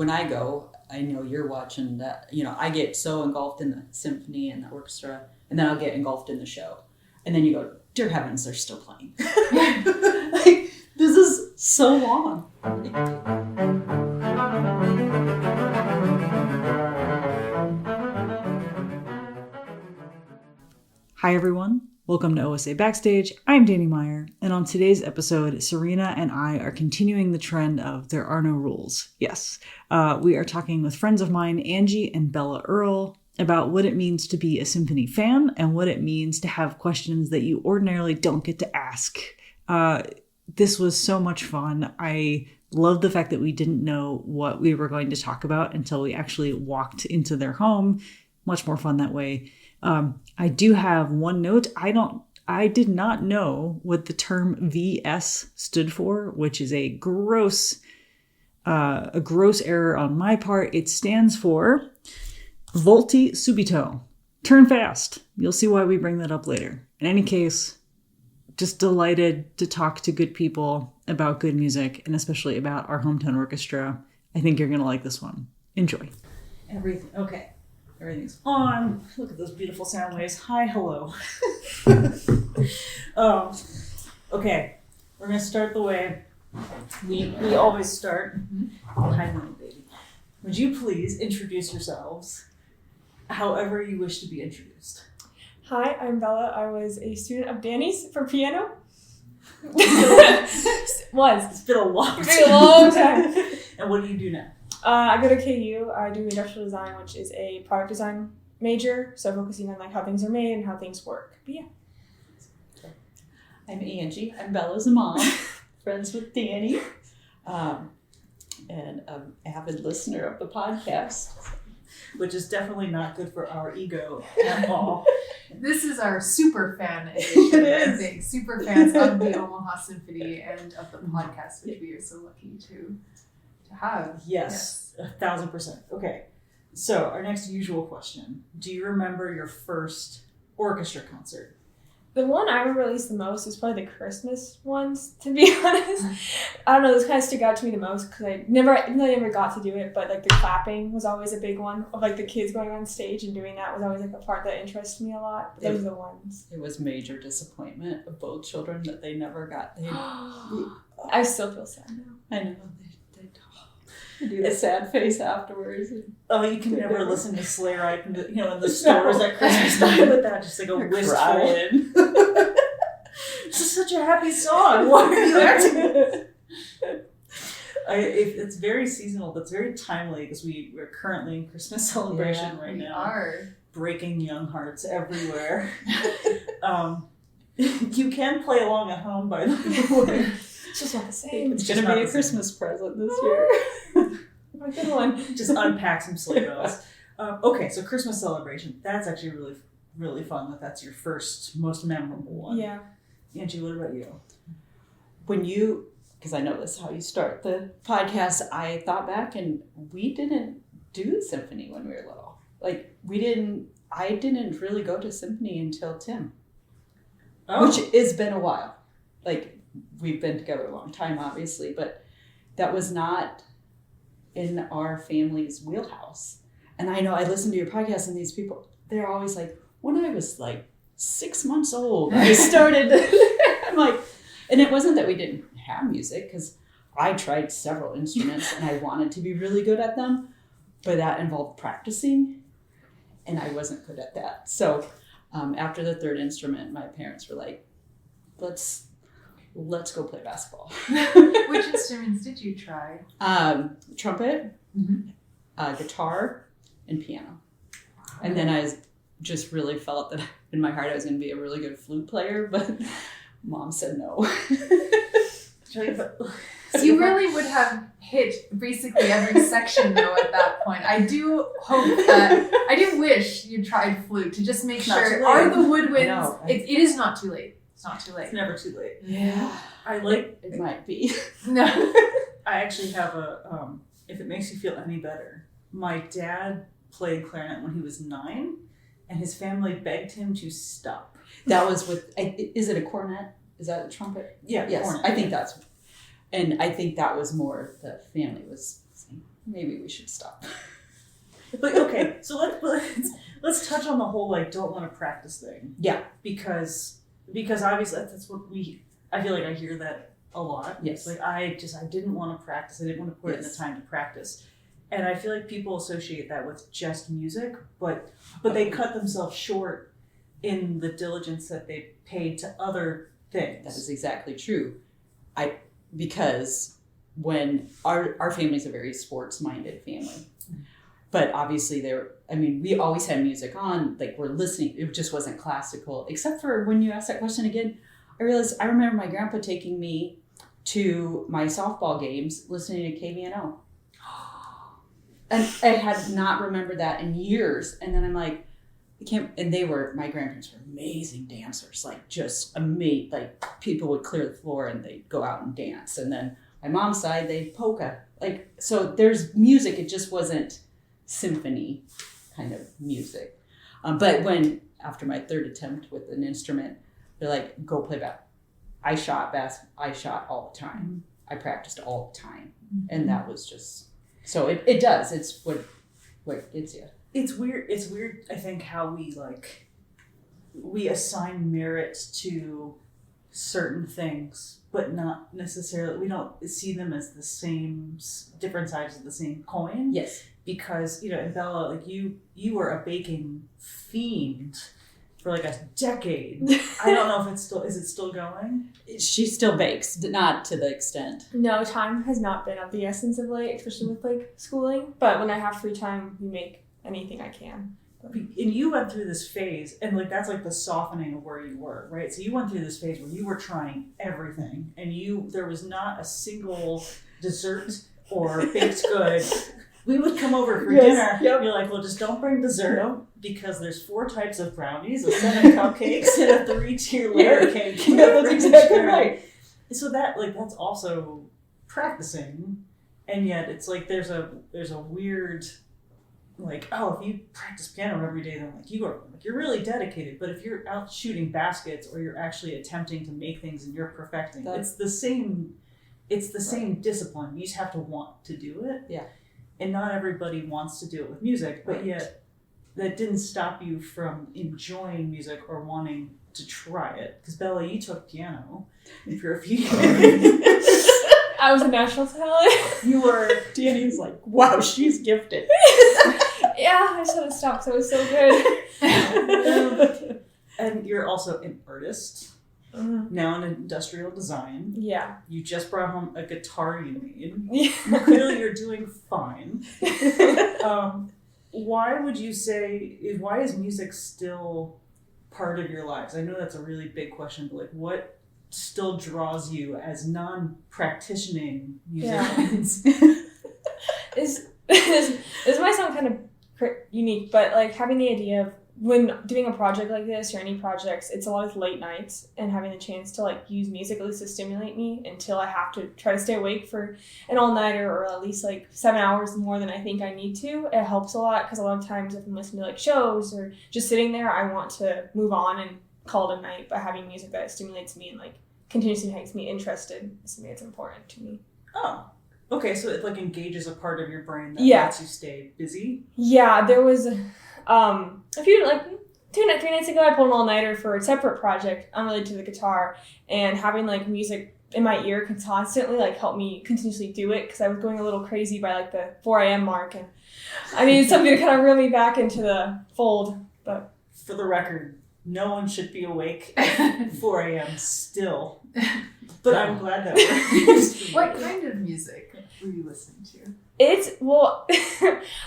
when I go, I know you're watching that, I get so engulfed in the symphony and the orchestra, and then I'll get engulfed in the show. And then you go, dear heavens, they're still playing. Like, this is so long. Hi, everyone. Welcome to OSA Backstage. I'm Dani Meyer, and on today's episode, Serena and I are continuing the trend of There Are No Rules. Yes, we are talking with friends of mine, Angie and Bella Earl, about what it means to be a symphony fan and what it means to have questions that you ordinarily don't get to ask. This was so much fun. I love the fact that we didn't know what we were going to talk about until we actually walked into their home. Much more fun that way. I do have one note. I did not know what the term VS stood for, which is a gross error on my part. It stands for Volti Subito. Turn fast. You'll see why we bring that up later. In any case, just delighted to talk to good people about good music, and especially about our hometown orchestra. I think you're going to like this one. Enjoy. Okay. Everything's on. Look at those beautiful sound waves. Hi, hello. Okay, we're going to start the way we always start. Hi, little baby. Would you please introduce yourselves however you wish to be introduced? Hi, I'm Bella. I was a student of Dani's for piano. It's been a long time. And what do you do now? I go to KU. I do industrial design, which is a product design major. So focusing on like how things are made and how things work. But yeah. I'm Angie. I'm Bella's mom, friends with Dani, and an avid listener of the podcast. Which is definitely not good for our ego at all. This is our super fan edition. I think super fans of the Omaha Symphony and of the podcast, which we are so lucky to have. Yes, 1,000%. Okay, so our next usual question: do you remember your first orchestra concert? The one I remember at least the most was probably the Christmas ones, to be honest. I don't know, this kind of stuck out to me the most because I never got to do it, but like the clapping was always a big one of like the kids going on stage and doing that was always like a part that interested me a lot. But those are the ones. It was major disappointment of both children that they never got. I still feel sad now. I know. They do the sad face afterwards. Oh, you can never listen to Sleigh Ride in the stores at Christmas time with that, just like a wistful. This is such a happy song. Why are you acting? It's very seasonal. That's very timely because we're currently in Christmas celebration right now. We are. Breaking young hearts everywhere. You can play along at home, by the way. It's just not the same. It's going to be a Christmas present this year. A good one. Just unpack some sleigh bells. Okay, so Christmas celebration. That's actually really, really fun that's your first, most memorable one. Yeah. Angie, what about you? Because I know this is how you start the podcast, I thought back and we didn't do symphony when we were little. Like, I didn't really go to symphony until Tim. Oh. Which has been a while. Like, we've been together a long time, obviously, but that was not in our family's wheelhouse. And I know I listen to your podcast and these people, they're always like, when I was like 6 months old, I started. I'm like, and it wasn't that we didn't have music, because I tried several instruments and I wanted to be really good at them, but that involved practicing and I wasn't good at that. So after the third instrument, my parents were like, let's go play basketball. Which instruments did you try? Trumpet, guitar, and piano. And then I just really felt that in my heart I was going to be a really good flute player, but Mom said no. So you really would have hit basically every section though at that point. I do wish you tried flute to just make sure. Are the woodwinds? It is not too late. It's not too late. It's never too late. Yeah. It might be. No. I actually have if it makes you feel any better, my dad played clarinet when he was 9 and his family begged him to stop. That was is it a cornet? Is that a trumpet? Yeah. Yes. Cornet. I think that was more the family was saying, maybe we should stop. But okay, so let's touch on the whole like don't want to practice thing. Yeah. Because obviously that's what I feel like I hear that a lot. Yes. Like I didn't want to practice. I didn't want to put in the time to practice. And I feel like people associate that with just music, but they cut themselves short in the diligence that they paid to other things. That is exactly true. Because when our family's a very sports-minded family. But obviously we always had music on, like we're listening. It just wasn't classical, except for when you asked that question again, I realized I remember my grandpa taking me to my softball games listening to KVNO. And I had not remembered that in years. And then I'm like, my grandparents were amazing dancers, like just amazing, like people would clear the floor and they'd go out and dance. And then my mom's side, they'd polka. Like, so there's music, it just wasn't symphony kind of music. But after my third attempt with an instrument, they're like, go play basketball. I shot all the time. I practiced all the time. And that was just, so it does. It's what gets you. It's weird, I think, how we assign merit to certain things, but not necessarily, we don't see them as the same, different sides of the same coin. Yes. Because, and Bella, like you were a baking fiend for like a decade. I don't know if is it still going? She still bakes, not to the extent. No, time has not been of the essence of late, especially with like schooling. But when I have free time, we make anything I can. And you went through this phase, and like that's like the softening of where you were, right? So you went through this phase where you were trying everything, and there was not a single dessert or baked good. We would come over for dinner. Yep. You're like, well, just don't bring dessert because there's 4 types of brownies, a 7 cupcakes, and a 3-tier layer cake. Yeah, that's exactly right. So that's also practicing, and yet it's like there's a weird. Like, oh, if you practice piano every day, then like you're really dedicated. But if you're out shooting baskets or you're actually attempting to make things and you're perfecting, it's the same discipline. You just have to want to do it. Yeah. And not everybody wants to do it with music, but yet that didn't stop you from enjoying music or wanting to try it. Because Bella, you took piano for a few years. I was a national talent. You were. Dani was like, wow, she's gifted. Yeah, I should have stopped. So it was so good. And you're also an artist, now in industrial design. Yeah. You just brought home a guitar you made. Yeah. Clearly you're doing fine. Why is music still part of your lives? I know that's a really big question, but like what still draws you as non-practicing musicians? Yeah. This might sound kind of unique, but like having the idea of when doing a project like this or any projects, it's a lot of late nights, and having the chance to like use music at least to stimulate me until I have to try to stay awake for an all-nighter or at least like 7 hours more than I think I need to. It helps a lot because a lot of times if I'm listening to like shows or just sitting there, I want to move on and call it a night. But having music that stimulates me and like continuously makes me interested is something that's important to me. Oh. Okay, so it like engages a part of your brain that lets you stay busy? Yeah, there was a few, like 3 nights ago, I pulled an all-nighter for a separate project unrelated to the guitar, and having like music in my ear can constantly like help me continuously do it because I was going a little crazy by like the 4 a.m. mark, and I needed something to kind of reel me back into the fold. But for the record, no one should be awake at 4 a.m. still. But I'm glad that we're... What kind of music were you listening to?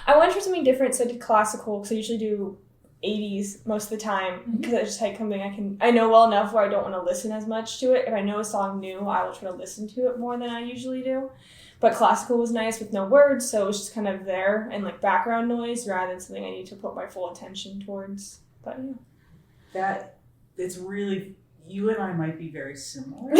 I went for something different, so I did classical, because I usually do 80s most of the time, because it's just like something I know well enough where I don't want to listen as much to it. If I know a song new, I will try to listen to it more than I usually do. But classical was nice with no words, so it was just kind of there and like background noise rather than something I need to put my full attention towards. But yeah. It's really... You and I might be very similar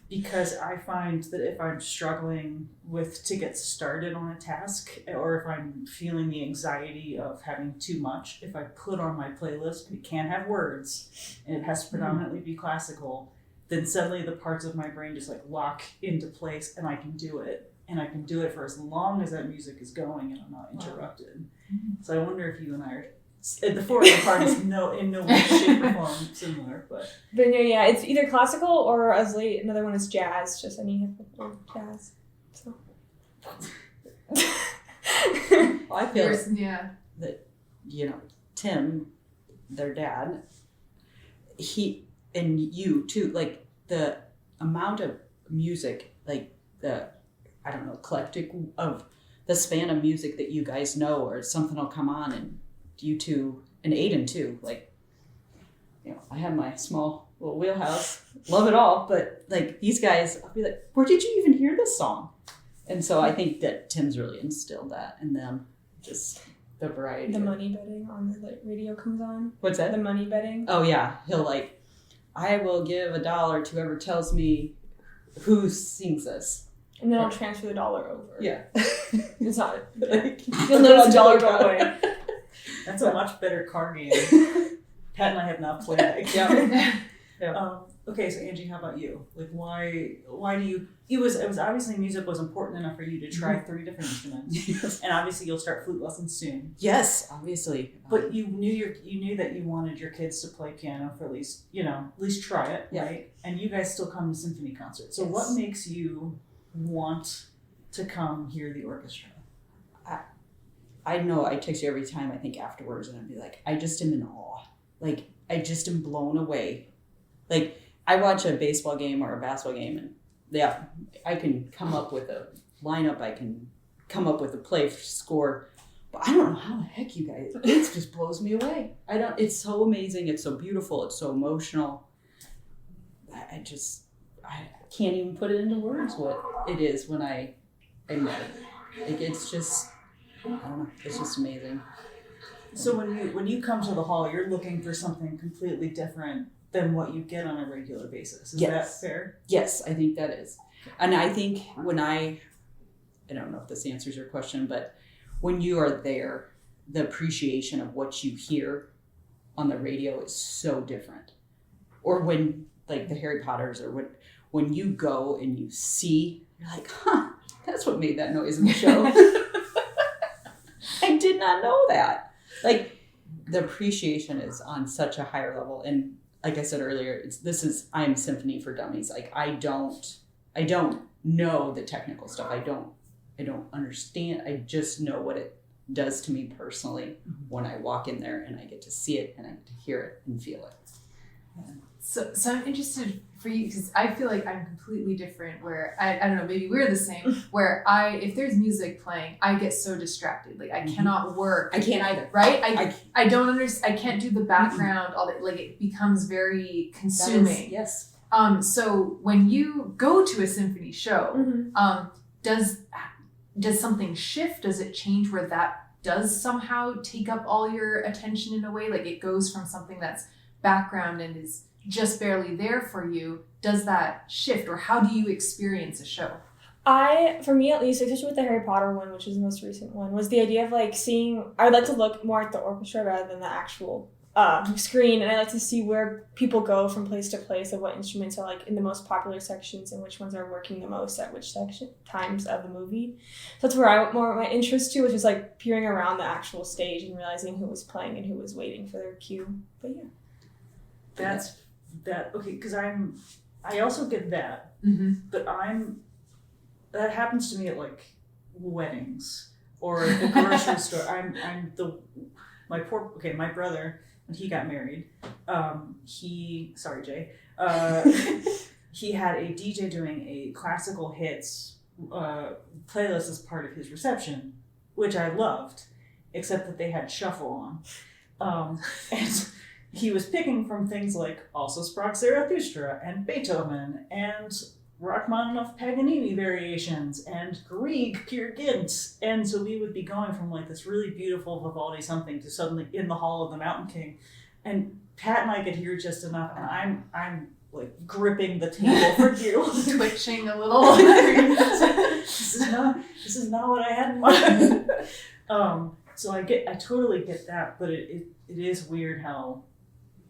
because I find that if I'm struggling to get started on a task, or if I'm feeling the anxiety of having too much, if I put on my playlist, it can't have words and it has to predominantly be classical, then suddenly the parts of my brain just like lock into place and I can do it. and I can do it for as long as that music is going and I'm not interrupted. So I wonder if you and I are, the four of the part is in no way, shape, or form similar, but no, yeah, it's either classical or as late. Another one is jazz, just any hip hop or jazz. So. Well, I feel Yeah. that, Tim, their dad, he, and you too, like the amount of music, like the, I don't know, eclectic of the span of music that you guys know, or something will come on and you two, and Aiden too, like, I have my small little wheelhouse, love it all, but like these guys, I'll be like, where did you even hear this song? And so I think that Tim's really instilled that in them, just the variety. The money betting on the radio comes on. What's that? The money betting. Oh yeah, he'll like, I will give $1 to whoever tells me who sings this. And then I'll transfer the dollar over. Yeah. It's not. Like, You'll notice the dollar go away. that's a much better card game. Pat and I have not played that game. Yeah. Okay, so Angie, how about you? Like, why do you? It was obviously music was important enough for you to try 3 different instruments, and obviously you'll start flute lessons soon. Yes, obviously. But you knew that you wanted your kids to play piano for at least try it, Yeah. right? And you guys still come to symphony concerts. So Yes. what makes you want to come hear the orchestra? I know I text you every time I think afterwards, and I'd be like, I just am in awe. Like, I just am blown away. Like, I watch a baseball game or a basketball game, and yeah, I can come up with a lineup, I can come up with a play score, but I don't know how the heck you guys, it just blows me away. It's so amazing, it's so beautiful, it's so emotional. I can't even put it into words what it is when I met it. Like, it's just, I don't know, it's just amazing. So when you come to the hall, you're looking for something completely different than what you get on a regular basis. Is that fair? Yes, I think that is. And I think when I don't know if this answers your question, but when you are there, the appreciation of what you hear on the radio is so different. Or when, like the Harry Potters, or when you go and you see, you're like, huh, that's what made that noise in the show. I did not know that. Like, the appreciation is on such a higher level. And like I said earlier, I am symphony for dummies. Like, I don't know the technical stuff. I don't understand. I just know what it does to me personally when I walk in there and I get to see it and I get to hear it and feel it. Yeah. So I'm interested for you, because I feel like I'm completely different, where I don't know, maybe we're the same, where if there's music playing, I get so distracted. Like, I cannot work. I can't either. Right? I don't understand. I can't do the background, all that. Like, it becomes very consuming. Yes. So when you go to a symphony show, does something shift? Does it change where that does somehow take up all your attention in a way? Like, it goes from something that's background and is just barely there for you. Does that shift, or how do you experience a show? For me at least, especially with the Harry Potter one, which is the most recent one, was the idea of like I'd like to look more at the orchestra rather than the actual screen, and I like to see where people go from place to place, of what instruments are like in the most popular sections and which ones are working the most at which times of the movie. So that's where my interest to, which is like peering around the actual stage and realizing who was playing and who was waiting for their cue. But yeah. Okay, because I also get that, but that happens to me at like weddings or the grocery store. My brother, when he got married, he had a DJ doing a classical hits playlist as part of his reception, which I loved, except that they had shuffle on, and he was picking from things like Also Sprach Zarathustra and Beethoven and Rachmaninoff Paganini variations and Grieg Peer Gynt. And so we would be going from like this really beautiful Vivaldi something to suddenly In the Hall of the Mountain King. And Pat and I could hear just enough, and I'm like gripping the table for you. Twitching a little. This is not what I had in mind. So I totally get that, but it is weird how,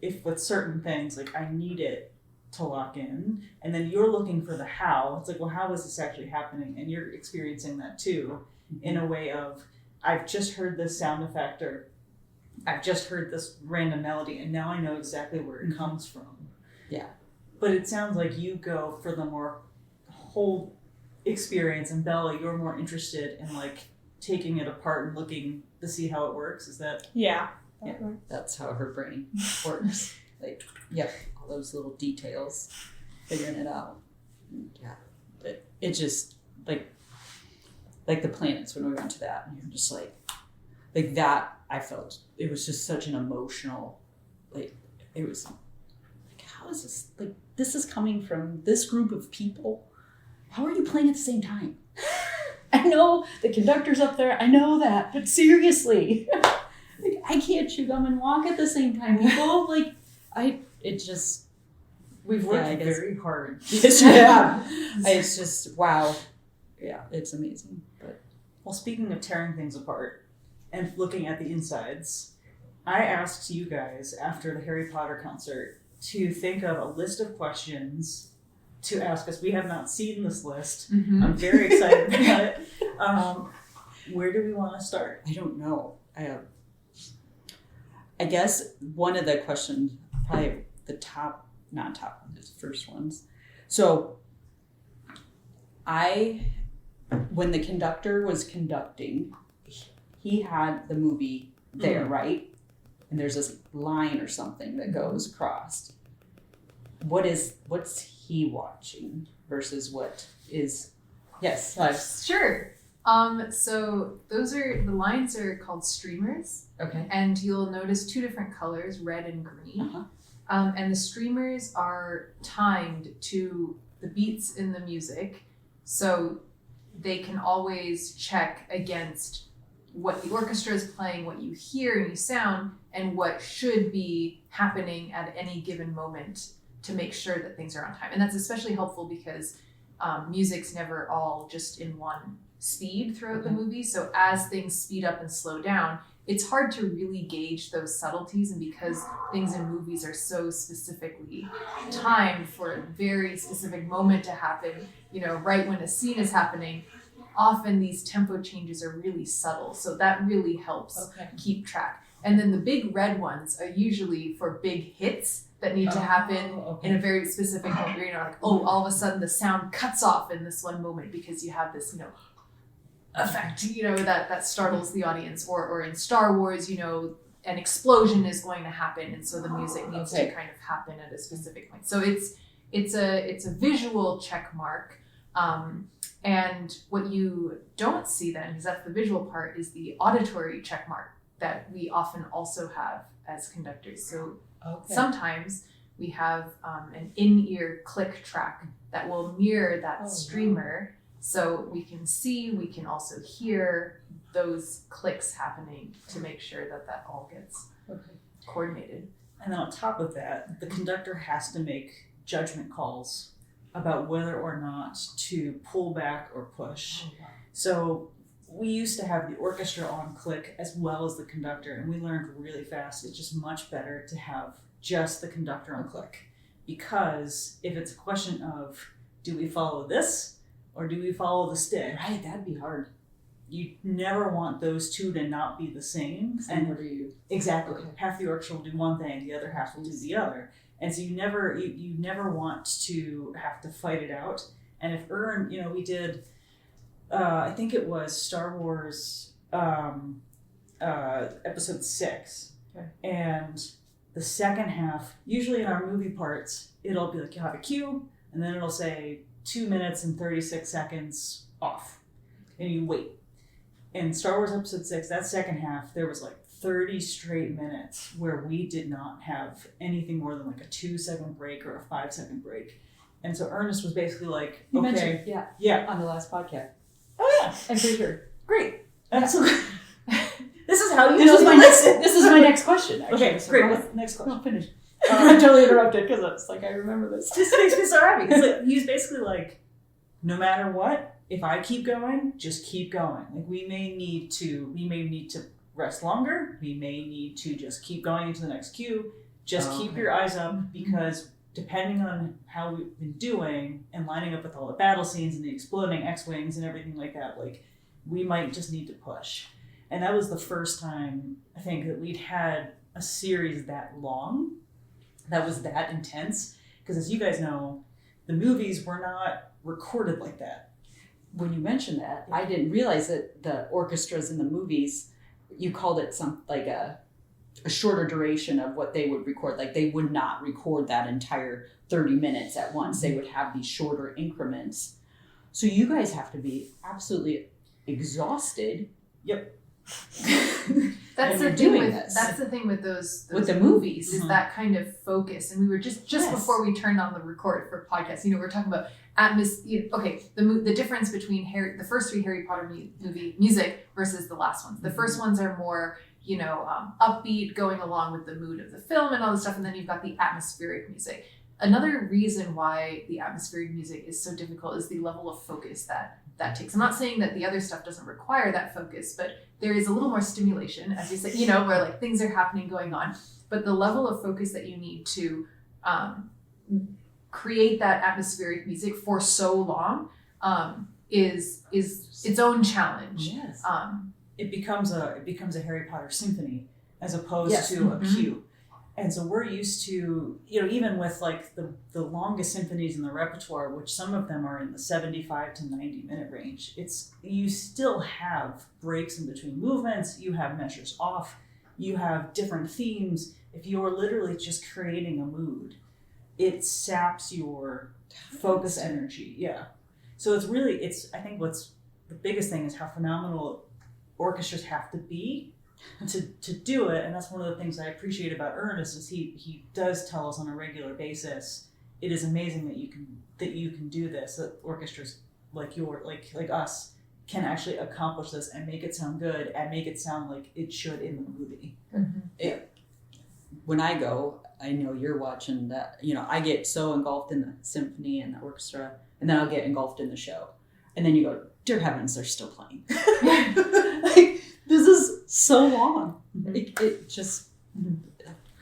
if with certain things, like I need it to lock in, and then you're looking for the how. It's like, well, how is this actually happening? And you're experiencing that too, in a way of, I've just heard this sound effect, or I've just heard this random melody, and now I know exactly where it comes from. Yeah. But it sounds like you go for the more whole experience, and Bella, you're more interested in like taking it apart and looking to see how it works. Is that? Yeah. Yeah, that's how her brain works. Like, yep, all those little details, figuring it out. Yeah, it just like the planets when we went to that, and you're just like that. I felt it was just such an emotional, like it was like, how is this? Like, this is coming from this group of people. How are you playing at the same time? I know the conductor's up there. I know that, but seriously. Like, I can't chew gum and walk at the same time, people. Like, we've worked very hard. Yeah. It's just, wow. Yeah, it's amazing. But well, speaking of tearing things apart and looking at the insides, I asked you guys after the Harry Potter concert to think of a list of questions to ask us. We have not seen this list. Mm-hmm. I'm very excited about it. Where do we want to start? I don't know. I guess one of the questions, probably the first ones. So when the conductor was conducting, he had the movie there, right? And there's this line or something that goes across. What's he watching versus what is? Yes. Sure. So the lines are called streamers. Okay. And you'll notice two different colors, red and green. Uh-huh. And the streamers are timed to the beats in the music. So they can always check against what the orchestra is playing, what you hear and you sound, and what should be happening at any given moment to make sure that things are on time. And that's especially helpful because music's never all just in one speed throughout the movie. So as things speed up and slow down, it's hard to really gauge those subtleties. And because things in movies are so specifically timed for a very specific moment to happen, right when a scene is happening, often these tempo changes are really subtle. So that really helps keep track. And then the big red ones are usually for big hits that need to happen in a very specific moment. Like, all of a sudden the sound cuts off in this one moment because you have this, effect, that startles the audience. Or in Star Wars, an explosion is going to happen, and so the music needs to kind of happen at a specific point. So it's a visual check mark. And what you don't see then, because that's the visual part, is the auditory check mark that we often also have as conductors. So sometimes we have an in-ear click track that will mirror that streamer. So we can see, we can also hear those clicks happening to make sure that all gets coordinated. And then on top of that, the conductor has to make judgment calls about whether or not to pull back or push. So we used to have the orchestra on click as well as the conductor, and we learned really fast it's just much better to have just the conductor on click, because if it's a question of, do we follow this or do we follow the stick? Right, that'd be hard. You never want those two to not be the same. And what are you? Exactly. Okay. Half the orchestra will do one thing, the other half will do the other. And so you never want to have to fight it out. And if we did, I think it was Star Wars episode 6. Okay. And the second half, usually in our movie parts, it'll be like you have a cue, and then it'll say 2 minutes and 36 seconds off. And you wait. In Star Wars episode 6, that second half, there was like 30 straight minutes where we did not have anything more than like a 2-second break or a 5-second break. And so Ernest was basically like, you okay. mentioned, yeah, on the last podcast. Oh yeah, I'm pretty sure. Great. Absolutely. This is how you This is my next question, actually. Okay, so great. Next question. I'll finish. I totally interrupted because it's like, I remember this. This makes me so happy. Because he was basically like, no matter what, if I keep going, just keep going. Like we may need to rest longer. We may need to just keep going into the next cue. Just keep your eyes up, because depending on how we've been doing and lining up with all the battle scenes and the exploding X-Wings and everything like that, like we might just need to push. And that was the first time I think that we'd had a series that long, that was that intense. Because as you guys know, the movies were not recorded like that. When you mentioned that, I didn't realize that the orchestras in the movies, you called it some like a shorter duration of what they would record. Like they would not record that entire 30 minutes at once. They would have these shorter increments. So you guys have to be absolutely exhausted. Yep. That's the thing with that's the thing with those with the movies is Mm-hmm. that kind of focus. And we were just Yes. before we turned on the record for podcast, you know, we're talking about okay, the difference between the first three Harry Potter movie music versus the last ones. The first ones are more, you know, upbeat, going along with the mood of the film and all this stuff, and then you've got the atmospheric music. Another reason why the atmospheric music is so difficult is the level of focus that takes. I'm not saying that the other stuff doesn't require that focus, but there is a little more stimulation, as you say, you know, where like things are happening, going on. But the level of focus that you need to create that atmospheric music for so long is its own challenge. Yes. It becomes a Harry Potter symphony as opposed Yes. to a cue. And so we're used to, you know, even with like the longest symphonies in the repertoire, which some of them are in the 75 to 90 minute range, you still have breaks in between movements, you have measures off, you have different themes. If you're literally just creating a mood, it saps your focus energy. Yeah. So I think what's the biggest thing is how phenomenal orchestras have to be to do it. And that's one of the things I appreciate about Ernest is he does tell us on a regular basis, it is amazing that you can do this, that orchestras like us can actually accomplish this and make it sound good and make it sound like it should in the movie. Mm-hmm. When I go, I know you're watching that, you know, I get so engulfed in the symphony and the orchestra, and then I'll get engulfed in the show. And then you go, dear heavens, they're still playing. Like, this is so long. It just,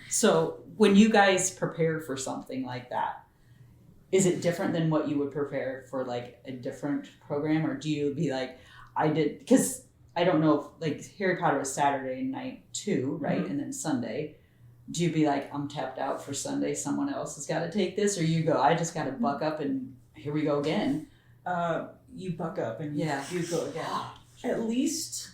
so when you guys prepare for something like that, is it different than what you would prepare for like a different program? Or do you be like, because I don't know, if, like Harry Potter was Saturday night too, right? Mm-hmm. And then Sunday. Do you be like, I'm tapped out for Sunday, someone else has got to take this? Or you go, I just got to buck up and here we go again. You buck up and Yeah. you go again. At least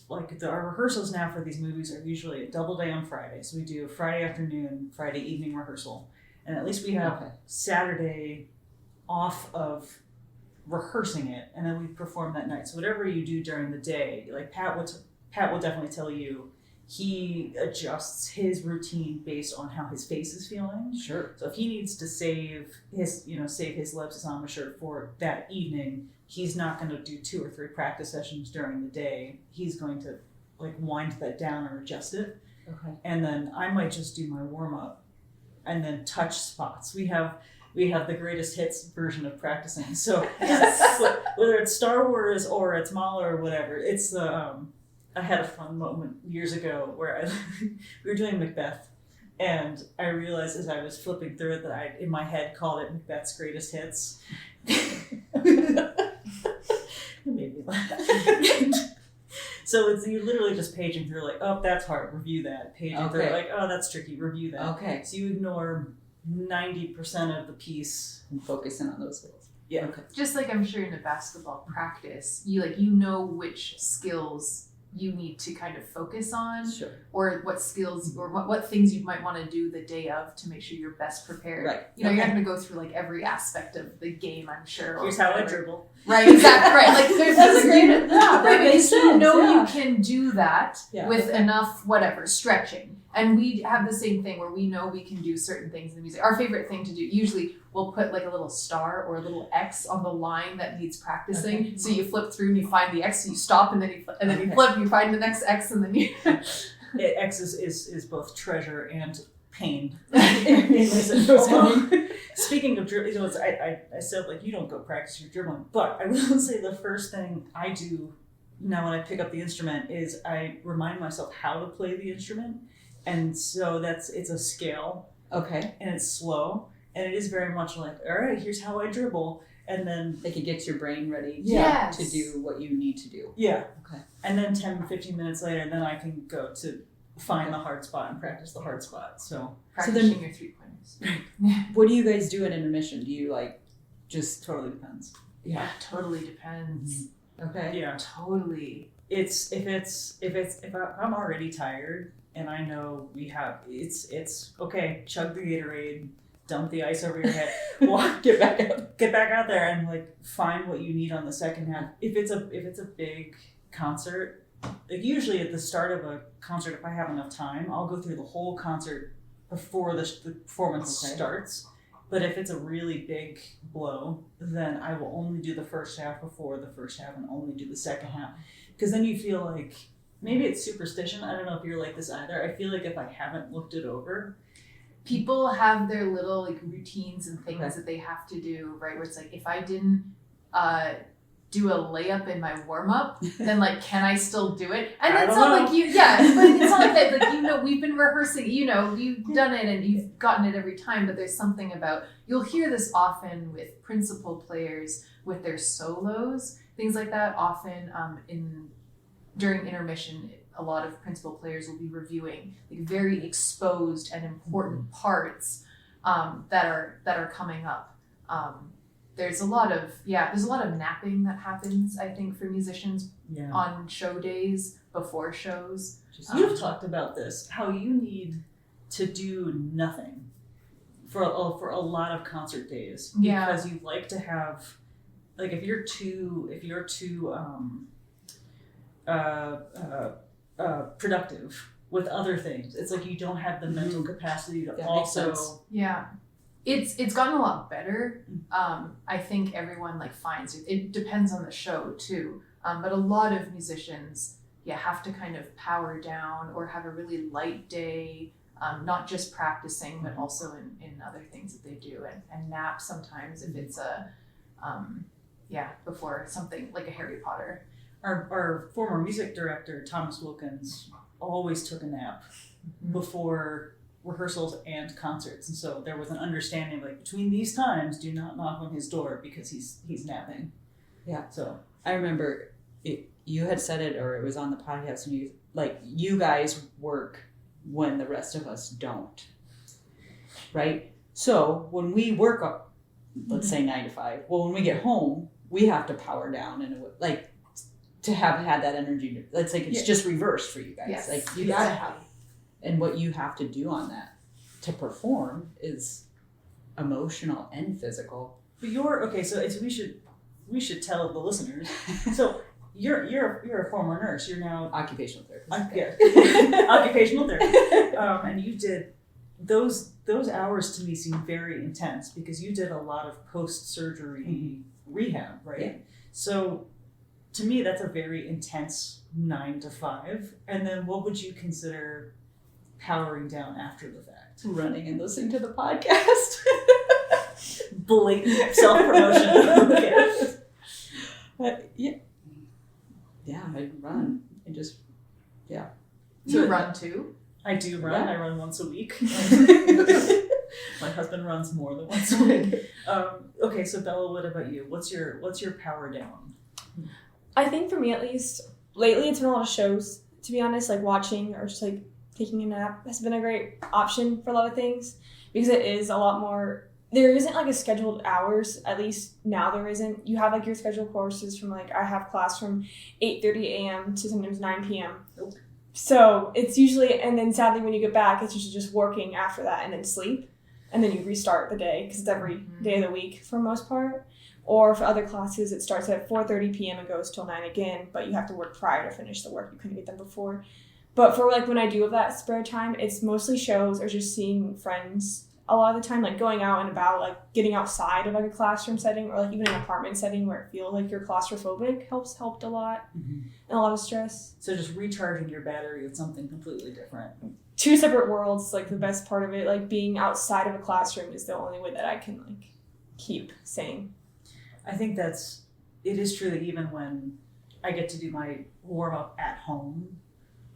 like our rehearsals now for these movies are usually a double day on Friday. So we do Friday afternoon, Friday evening rehearsal. And at least we have Saturday off of rehearsing it, and then we perform that night. So whatever you do during the day, like Pat will definitely tell you, he adjusts his routine based on how his face is feeling. Sure. So if he needs to save his lips embouchure for that evening, he's not going to do 2 or 3 practice sessions during the day. He's going to like wind that down or adjust it. Okay. And then I might just do my warm up and then touch spots. We have the greatest hits version of practicing. So whether it's Star Wars or it's Mahler or whatever, it's I had a fun moment years ago where we were doing Macbeth, and I realized as I was flipping through it that I, in my head, called it Macbeth's greatest hits. It made me laugh. So you're literally just paging through like, oh, that's hard, review that. Paging through like, oh, that's tricky, review that. Okay. So you ignore 90% of the piece. And focus in on those skills. Yeah. Okay. Just like I'm sure in a basketball practice, you know which skills you need to kind of focus on, Sure. or what skills or what things you might want to do the day of to make sure you're best prepared. Right. You know, you're not going to go through like every aspect of the game, I'm sure. or Here's how I whatever. dribble. Right, exactly. Right. Like there's That's a great. Yeah, right, that because makes you sense. know Yeah. you can do that Yeah. with enough stretching. And we have the same thing where we know we can do certain things in the music. Our favorite thing to do, usually we'll put like a little star or a little X on the line that needs practicing. Okay. So you flip through and you find the X, so you stop and then you flip, you flip, you find the next X, and then you. X is both treasure and pain. Speaking of dribbling, I said like you don't go practice your dribbling, but I will say the first thing I do now when I pick up the instrument is I remind myself how to play the instrument, and so it's a scale. Okay. and it's slow, and it is very much like, all right, here's how I dribble, and then Like it gets your brain ready Yes. to do what you need to do. yeah, Okay. and then 10-15 minutes later, then I can go to find the hard spot and practice the hard spot. So Practicing your 3-pointers. What do you guys do at intermission? Do you like just totally depends. Yeah, totally depends. okay? Yeah, Totally. it's if I'm already tired and I know we have it's okay, chug the Gatorade, dump the ice over your head, walk, get back out there and like find what you need on the second half. If it's a big concert, like usually at the start of a concert, if I have enough time, I'll go through the whole concert before the performance starts. But if it's a really big blow, then I will only do the first half before the first half and only do the second half. Because then you feel like, maybe it's superstition, I don't know if you're like this either, I feel like if I haven't looked it over. People have their little like routines and things that they have to do, right? Where it's like, if I didn't do a layup in my warm up, then like, can I still do it? And it's not like but it's not like that. Like, we've been rehearsing, you've done it and you've gotten it every time, but there's something about, you'll hear this often with principal players with their solos, things like that. Often during intermission, a lot of principal players will be reviewing like very exposed and important parts that are coming up. There's a lot of napping that happens, I think, for musicians on show days, before shows. You've talked about this, how you need to do nothing for a lot of concert days because you like to have, like, if you're too productive with other things, it's like you don't have the mental capacity to also. Yeah. It's gotten a lot better. I think everyone like finds it. It depends on the show too. But a lot of musicians, have to kind of power down or have a really light day, not just practicing, but also in other things that they do, and nap sometimes if it's before something like a Harry Potter. Our former music director, Thomas Wilkins, always took a nap before rehearsals and concerts, and so there was an understanding like between these times, do not knock on his door because he's napping. Yeah. So I remember you had said it, or it was on the podcast, and you guys work when the rest of us don't, right? So when we work up, let's say 9 to 5, well, when we get home, we have to power down and like to have had that energy. It's like it's just reversed for you guys. Yes. Like you gotta have. And what you have to do on that to perform is emotional and physical. But we should tell the listeners. So you're a former nurse. You're now Occupational therapist. Occupational therapist. And you did those hours to me seem very intense because you did a lot of post-surgery rehab, right? Yeah. So to me, that's a very intense 9 to 5. And then what would you consider powering down after the fact? Running and listening to the podcast. Blatant self-promotion. Yeah, I run. I just, You run too? I do run. Yeah. I run once a week. My husband runs more than once a week. Okay, so Bella, what about you? What's your power down? I think for me at least, lately it's been a lot of shows, to be honest, like watching or just like taking a nap has been a great option for a lot of things because it is a lot more, there isn't like a scheduled hours, at least now there isn't. You have like your scheduled courses from like, I have class from 8:30 a.m. to sometimes 9 p.m. So it's usually, and then sadly when you get back, it's usually just working after that and then sleep. And then you restart the day because it's every day of the week for the most part. Or for other classes, it starts at 4:30 p.m. and goes till 9 again, but you have to work prior to finish the work. You couldn't get done before. But for like when I do have that spare time, it's mostly shows or just seeing friends a lot of the time, like going out and about, like getting outside of like a classroom setting or like even an apartment setting where it feels like you're claustrophobic helped a lot and a lot of stress. So just recharging your battery with something completely different. 2 separate worlds, like the best part of it, like being outside of a classroom is the only way that I can like keep sane. I think it is true that even when I get to do my warm up at home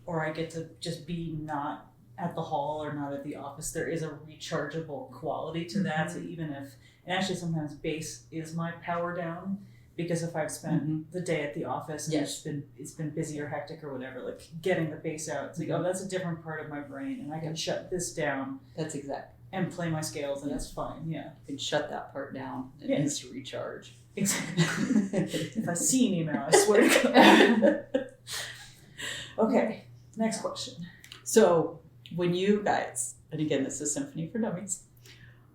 or I get to just be not at the hall or not at the office, there is a rechargeable quality to that. So even if, and actually sometimes bass is my power down, because if I've spent the day at the office and it's been busy or hectic or whatever, like getting the bass out, it's like, oh, that's a different part of my brain, and I can shut this down. That's exact. And play my scales, and it's fine. Yeah, you can shut that part down. It needs to recharge. Exactly. If I see an email, I swear to God. Okay, next question. So when you guys, and again, this is Symphony for Dummies,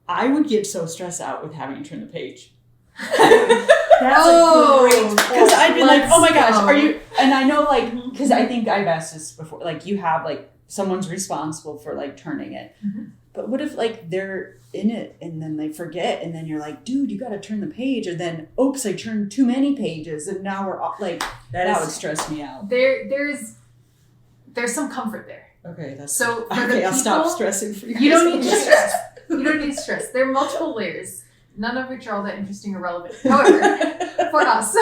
I would get so stressed out with having to turn the page. That's a great, because I'd be like, oh my gosh, are you? And I know, like, because I think I've asked this before. Like, you have like someone's responsible for like turning it, but what if like they're in it and then they forget, and then you're like, dude, you got to turn the page, or then oops, I turned too many pages, and now we're off. Like that would stress me out. There's some comfort there. Okay, that's so. For okay, I'll stop stressing for you. You don't need to stress. You don't need stress. There are multiple layers, none of which are all that interesting or relevant. However, for us,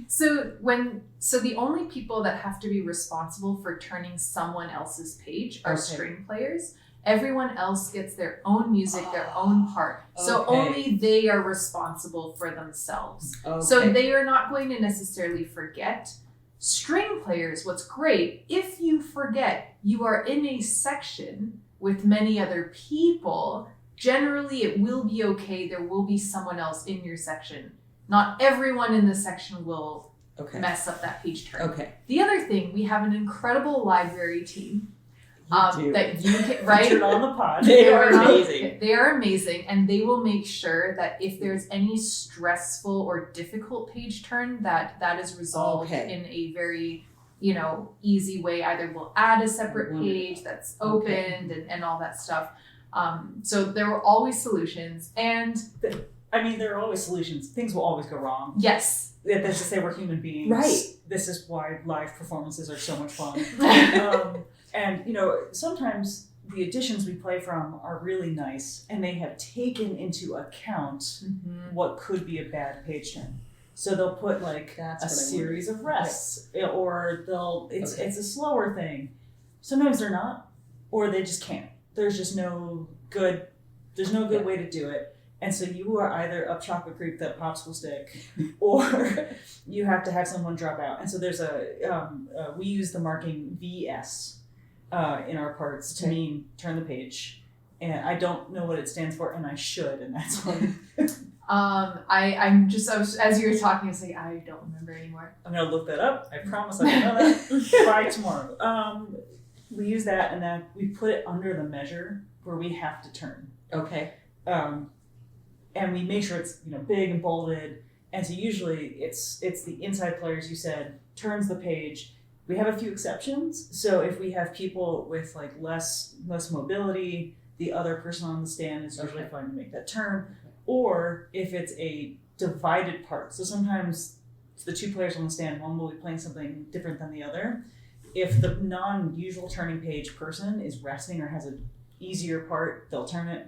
so the only people that have to be responsible for turning someone else's page are string players. Everyone else gets their own music, their own part. So only they are responsible for themselves. So they are not going to necessarily forget. String players, what's great, if you forget, you are in a section with many other people. Generally, it will be okay. There will be someone else in your section. Not everyone in the section will mess up that page turn. The other thing, we have an incredible library team that you can, right? Featured on the pod. They are amazing. They are amazing, and they will make sure that if there's any stressful or difficult page turn, that is resolved in a very, easy way. Either we'll add a separate page that's opened and all that stuff. So there are always solutions, and I mean, there are always solutions. Things will always go wrong. Yes. That's to say we're human beings. Right. This is why live performances are so much fun. And, sometimes the editions we play from are really nice, and they have taken into account what could be a bad page turn. So they'll put like a series of rests, or it's a slower thing. Sometimes they're not, or they just can't. There's just no good way to do it. And so you are either up chocolate creek, that popsicle stick, or you have to have someone drop out. And so there's we use the marking VS in our parts to mean turn the page. And I don't know what it stands for, and I should, and that's why. As you were talking, I was like, I don't remember anymore. I'm going to look that up. I promise I will know that by tomorrow. We use that, and then we put it under the measure where we have to turn. And we make sure it's big and bolded. And so usually it's the inside players, you said, turns the page. We have a few exceptions. So if we have people with like less mobility, the other person on the stand is usually fine to make that turn. Or if it's a divided part. So sometimes the two players on the stand, one will be playing something different than the other. If the non-usual turning page person is resting or has an easier part, they'll turn it.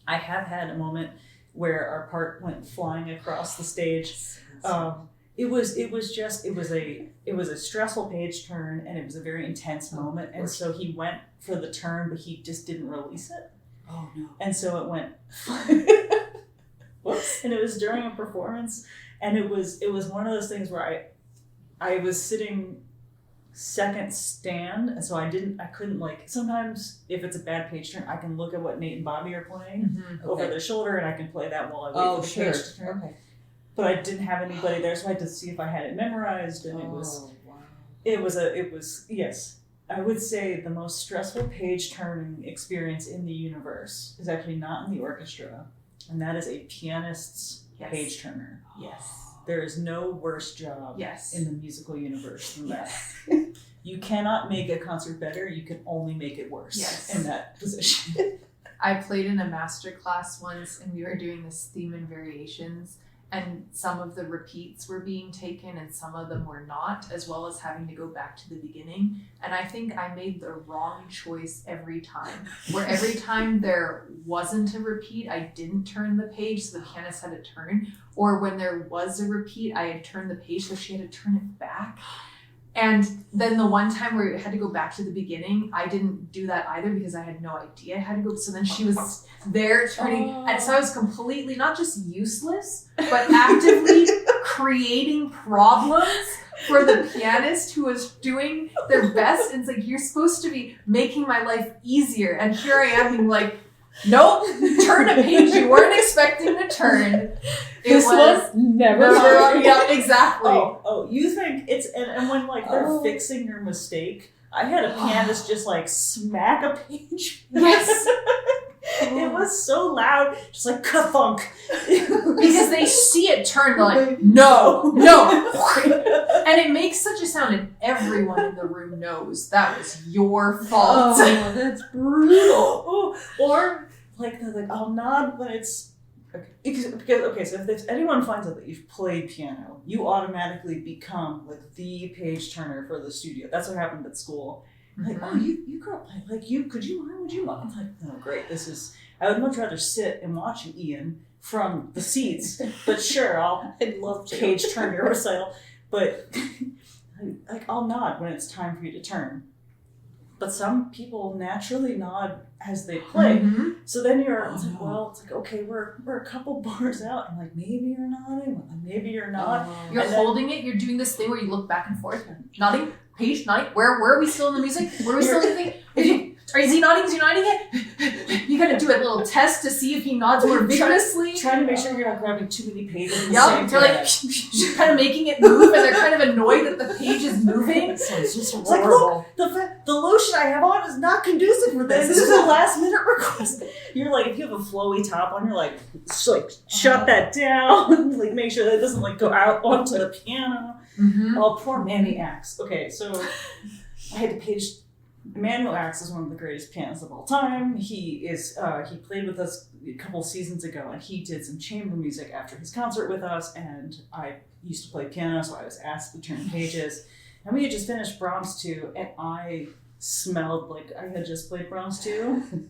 I have had a moment where our part went flying across the stage. It was a stressful page turn, and it was a very intense moment. And so he went for the turn, but he just didn't release it. Oh no! And so it went. Whoops! And it was during a performance, and it was one of those things where I was sitting second stand, and so I couldn't like, sometimes if it's a bad page turn, I can look at what Nate and Bobby are playing over their shoulder, and I can play that while I wait for the page to turn. But I didn't have anybody there, so I had to see if I had it memorized, and it was yes, I would say the most stressful page turning experience in the universe is actually not in the orchestra, and that is a pianist's page turner. There is no worse job in the musical universe than that. You cannot make a concert better. You can only make it worse in that position. I played in a master class once, and we were doing this theme and variations, and some of the repeats were being taken and some of them were not, as well as having to go back to the beginning. And I think I made the wrong choice every time, where every time there wasn't a repeat, I didn't turn the page, so the pianist had to turn. Or when there was a repeat, I had turned the page, so she had to turn it back. And then the one time where we had to go back to the beginning, I didn't do that either because I had no idea I had to go. So then she was there turning, and so I was completely not just useless, but actively creating problems for the pianist who was doing their best. And it's like, you're supposed to be making my life easier. And here I am being like, nope, turn a page you weren't expecting to turn. This was never yeah, exactly. Oh, you think it's, and when like they're fixing your mistake, I had a pianist just like smack a page. Yes. It was so loud, just like ka-thunk. Because they see it turn, they're like, no. And it makes such a sound, and everyone in the room knows that was your fault. Oh, that's brutal. Or like I'll nod when it's because so if anyone finds out that you've played piano, you automatically become like the page turner for the studio. That's what happened at school. Like, oh, you grew up like would you mind? I'm like, oh great, I would much rather sit and watch you, Ian, from the seats. But sure, I'd love to page turn your recital. But like I'll nod when it's time for you to turn. But some people naturally nod as they play. Mm-hmm. So then it's like, okay, we're a couple bars out, and like maybe you're nodding, maybe you're not. You're holding it. You're doing this thing where you look back and forth, nodding, page, nodding. Where are we still in the music? Where are we still in the thing? Is he nodding? Is he nodding it? You gotta do a little test to see if he nods more vigorously. Trying to make sure you're not grabbing too many pages. Yeah, they're like kind of making it move, and they're kind of annoyed that the page is moving. It's just horrible. Like, look, the lotion I have on is not conducive for this. This is a last minute request. You're like, if you have a flowy top on, you're like shut that down. Like, make sure that it doesn't like go out onto the piano. Mm-hmm. Oh, poor Manny Axe. Okay, so I had to page. Emmanuel Axe is one of the greatest pianists of all time. He played with us a couple seasons ago, and he did some chamber music after his concert with us, and I used to play piano, so I was asked to turn pages. And we had just finished Brahms 2, and I smelled like I had just played Brahms 2.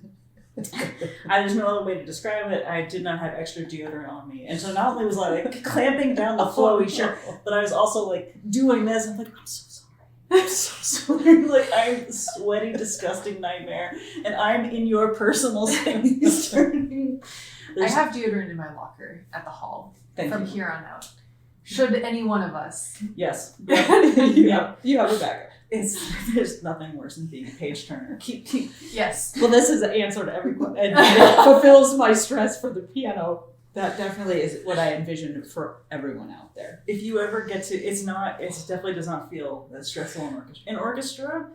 There's no other way to describe it. I did not have extra deodorant on me. And so not only was I like clamping down the flowy shirt, but I was also like doing this. I'm like, I'm so sorry. I'm so sorry. Like, I'm a sweaty, disgusting nightmare, and I'm in your personal space. I have deodorant in my locker at the hall from here on out. Should any one of us? Yes. You have a backup. There's nothing worse than being a page turner. Keep. Yes. Well, this is the answer to every question. And it fulfills my stress for the piano. That definitely is what I envisioned for everyone out there. If you ever get to, it definitely does not feel that stressful in orchestra. In orchestra,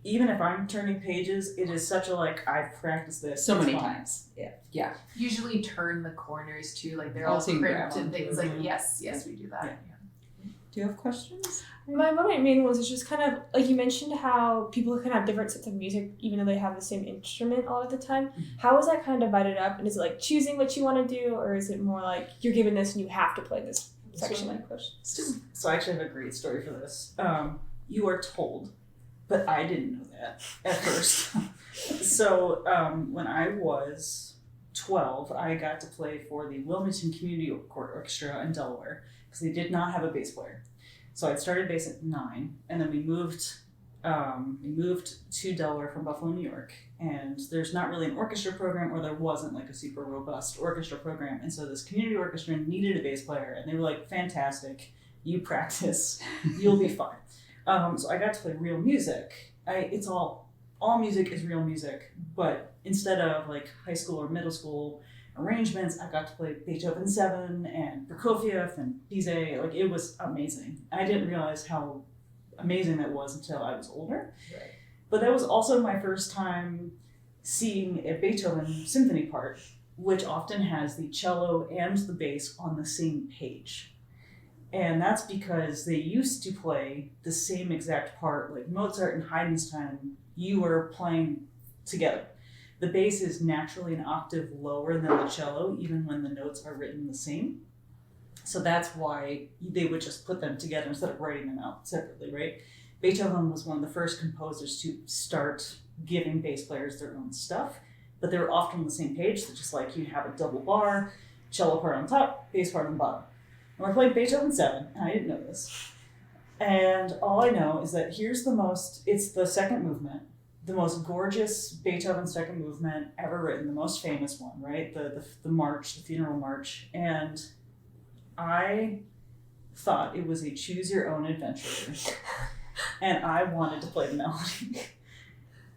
even if I'm turning pages, it is such a I've practiced this so many times. Yeah. Usually turn the corners too, like they're all crimped and things like yes, we do that. Yeah. Do you have questions? My main was just kind of like you mentioned how people can have different sets of music even though they have the same instrument a lot of the time. Mm-hmm. How is that kind of divided up? And is it like choosing what you want to do, or is it more like you're given this and you have to play this section like push? So I actually have a great story for this. You are told, but I didn't know that at first. So when I was 12, I got to play for the Wilmington Community Orchestra in Delaware because they did not have a bass player. So I started bass at 9, and then we moved to Delaware from Buffalo, New York, and there's not really an orchestra program, or there wasn't like a super robust orchestra program, and so this community orchestra needed a bass player, and they were like, fantastic, you practice, you'll be fine. So I got to play real music. All music is real music, but instead of like high school or middle school arrangements, I got to play Beethoven 7 and Prokofiev and Bizet. Like, it was amazing. I didn't realize how amazing that was until I was older. Right. But that was also my first time seeing a Beethoven symphony part, which often has the cello and the bass on the same page. And that's because they used to play the same exact part, like Mozart and Haydn's time, you were playing together. The bass is naturally an octave lower than the cello, even when the notes are written the same. So that's why they would just put them together instead of writing them out separately, right? Beethoven was one of the first composers to start giving bass players their own stuff, but they were often on the same page, so just like you'd have a double bar, cello part on top, bass part on the bottom. And we're playing Beethoven 7, and I didn't know this. And all I know is that it's the second movement, the most gorgeous Beethoven second movement ever written, the most famous one, right? The march, the funeral march. And I thought it was a choose your own adventure. And I wanted to play the melody.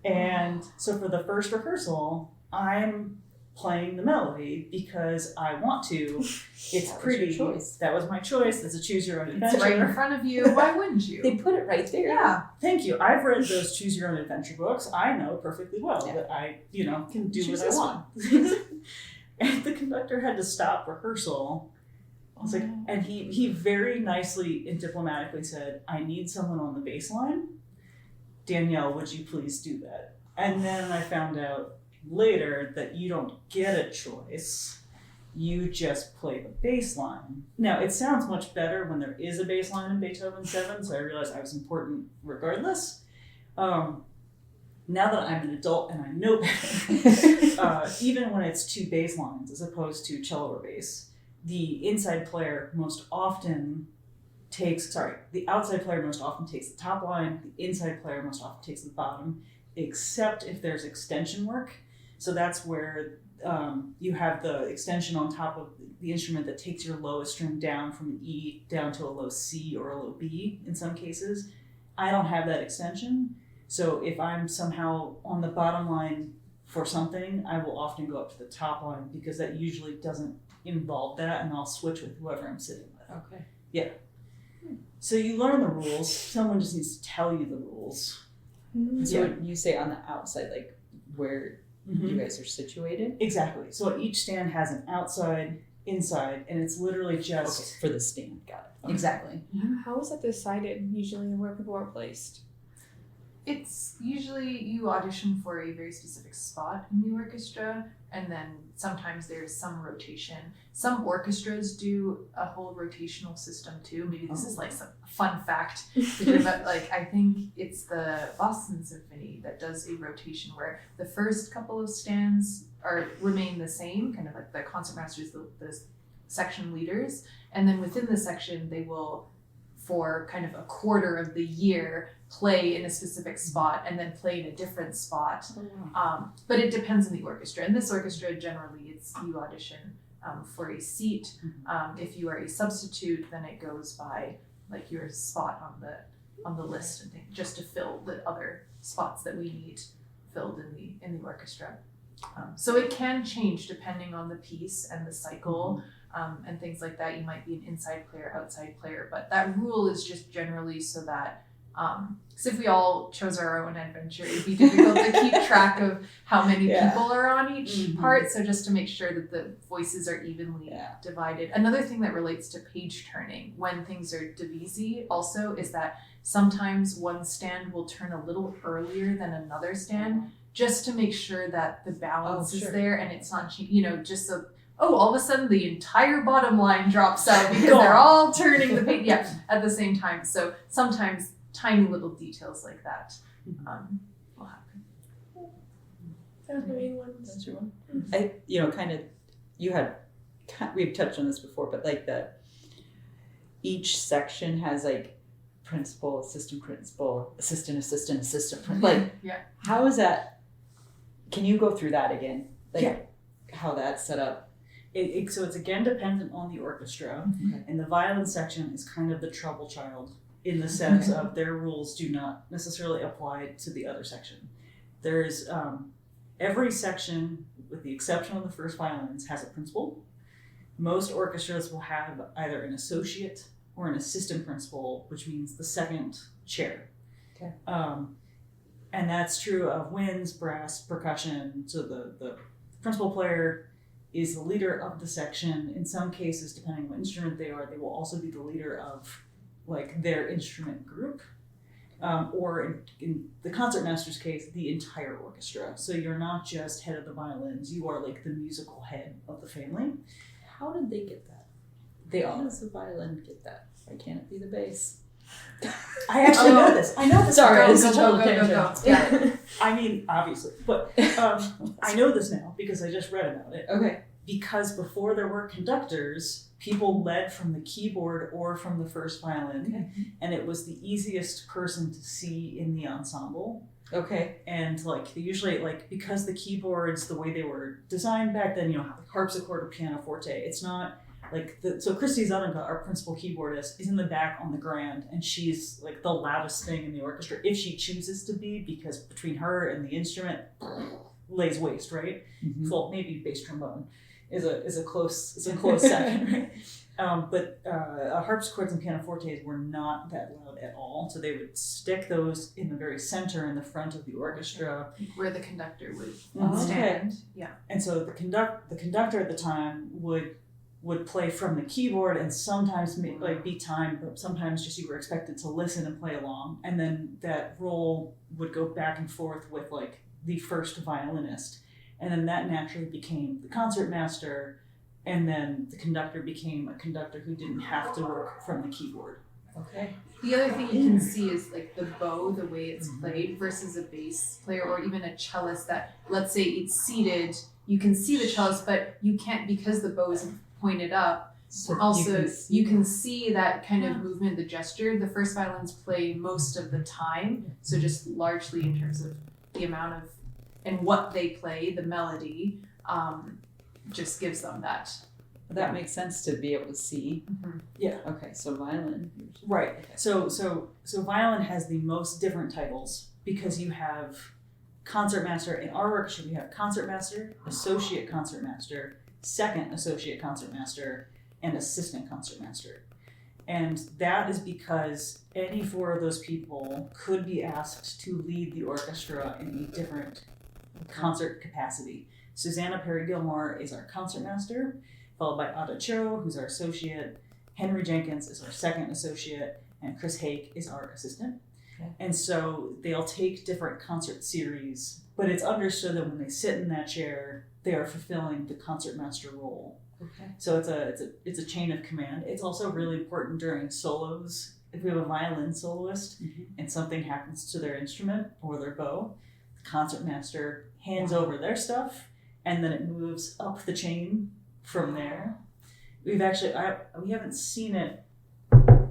And so for the first rehearsal, I'm playing the melody because I want to. It's pretty. Choice. That was my choice. It's a choose your own adventure. It's right in front of you. Why wouldn't you? They put it right there. Yeah. Thank you. I've read those choose your own adventure books. I know perfectly well that I, can do what I want. And the conductor had to stop rehearsal. I was like, and he very nicely and diplomatically said, I need someone on the bass line. Danielle, would you please do that? And then I found out later that you don't get a choice. You just play the bass line. Now, it sounds much better when there is a bass line in Beethoven 7, so I realized I was important regardless. Now that I'm an adult and I know better, even when it's two bass lines as opposed to cello or bass, the outside player most often takes the top line, the inside player most often takes the bottom, except if there's extension work. So that's where you have the extension on top of the instrument that takes your lowest string down from an E down to a low C or a low B in some cases. I don't have that extension. So if I'm somehow on the bottom line for something, I will often go up to the top line because that usually doesn't involve that, and I'll switch with whoever I'm sitting with. Okay. Yeah. So you learn the rules. Someone just needs to tell you the rules. So when you say on the outside, like where you guys are situated? Exactly. So each stand has an outside, inside, and it's literally just... Okay, for the stand. Got it. Okay. Exactly. How is that decided usually where people are placed? It's usually you audition for a very specific spot in the orchestra, and then sometimes there's some rotation. Some orchestras do a whole rotational system too. Maybe this is like some fun fact to do, but like I think it's the Boston Symphony that does a rotation where the first couple of stands remain the same, kind of like the concertmasters, the section leaders, and then within the section they will, for kind of a quarter of the year, play in a specific spot and then play in a different spot. But it depends on the orchestra. In this orchestra, generally, it's you audition for a seat. If you are a substitute, then it goes by like your spot on the list and things, just to fill the other spots that we need filled in the orchestra. So it can change depending on the piece and the cycle. And things like that. You might be an inside player, outside player, but that rule is just generally so that because if we all chose our own adventure, it'd be difficult to keep track of how many people are on each part. So just to make sure that the voices are evenly divided. Another thing that relates to page turning when things are divisi also is that sometimes one stand will turn a little earlier than another stand just to make sure that the balance is there and it's not, just so all of a sudden the entire bottom line drops out because they're all turning the page at the same time. So sometimes tiny little details like that will happen. That's my main one. That's your one. We've touched on this before, but like each section has like principal, assistant, like how is that? Can you go through that again? How that's set up? So it's again dependent on the orchestra, and the violin section is kind of the trouble child in the sense of their rules do not necessarily apply to the other section. There's every section, with the exception of the first violins, has a principal. Most orchestras will have either an associate or an assistant principal, which means the second chair. Okay. And that's true of winds, brass, percussion. So the principal player is the leader of the section. In some cases, depending on what instrument they are, they will also be the leader of like their instrument group, or in the concertmaster's case, the entire orchestra. So you're not just head of the violins, you are like the musical head of the family. How did they get that? How does the violin get that? Why can't it be the bass? I actually know this. I know this. Sorry, it's a go. total tangent. Yeah. I mean, obviously, but I know this now because I just read about it. Okay. because before there were conductors, people led from the keyboard or from the first violin, and it was the easiest person to see in the ensemble. Okay. And like they usually like because the keyboards, the way they were designed back then, harpsichord or pianoforte, it's not like so Christy Zanuka, our principal keyboardist, is in the back on the grand, and she's like the loudest thing in the orchestra if she chooses to be, because between her and the instrument lays waste, right? Mm-hmm. Well, maybe bass trombone is a close second, right? But harpsichords and pianofortes were not that loud at all, so they would stick those in the very center in the front of the orchestra, where the conductor would Mhm. stand. Yeah. And so the conductor at the time would play from the keyboard, and sometimes be timed, but sometimes just you were expected to listen and play along, and then that role would go back and forth with like the first violinist, and then that naturally became the concertmaster, and then the conductor became a conductor who didn't have to work from the keyboard. Okay. The other thing you can see is like the bow, the way it's played versus a bass player or even a cellist that, let's say it's seated, you can see the cellist, but you can't, because the bow is pointed up. So Also, you can see that kind of movement, the gesture. The first violins play most of the time, so just largely in terms of the amount of and what they play, the melody, just gives them that. That makes sense to be able to see. Mm-hmm. Yeah. Okay, so violin. Right. Okay. So violin has the most different titles because you have concertmaster. In our orchestra, we have concertmaster, associate concertmaster, second associate concertmaster, and assistant concertmaster. And that is because any four of those people could be asked to lead the orchestra in a different concert capacity. Susanna Perry Gilmore is our concertmaster, followed by Ada Cho, who's our associate. Henry Jenkins is our second associate, and Chris Hake is our assistant. Okay. And so they'll take different concert series, but it's understood that when they sit in that chair, they are fulfilling the concertmaster role. Okay. So it's a chain of command. It's also really important during solos. If we have a violin soloist and something happens to their instrument or their bow, the concertmaster hands over their stuff, and then it moves up the chain from there. We've actually we haven't seen it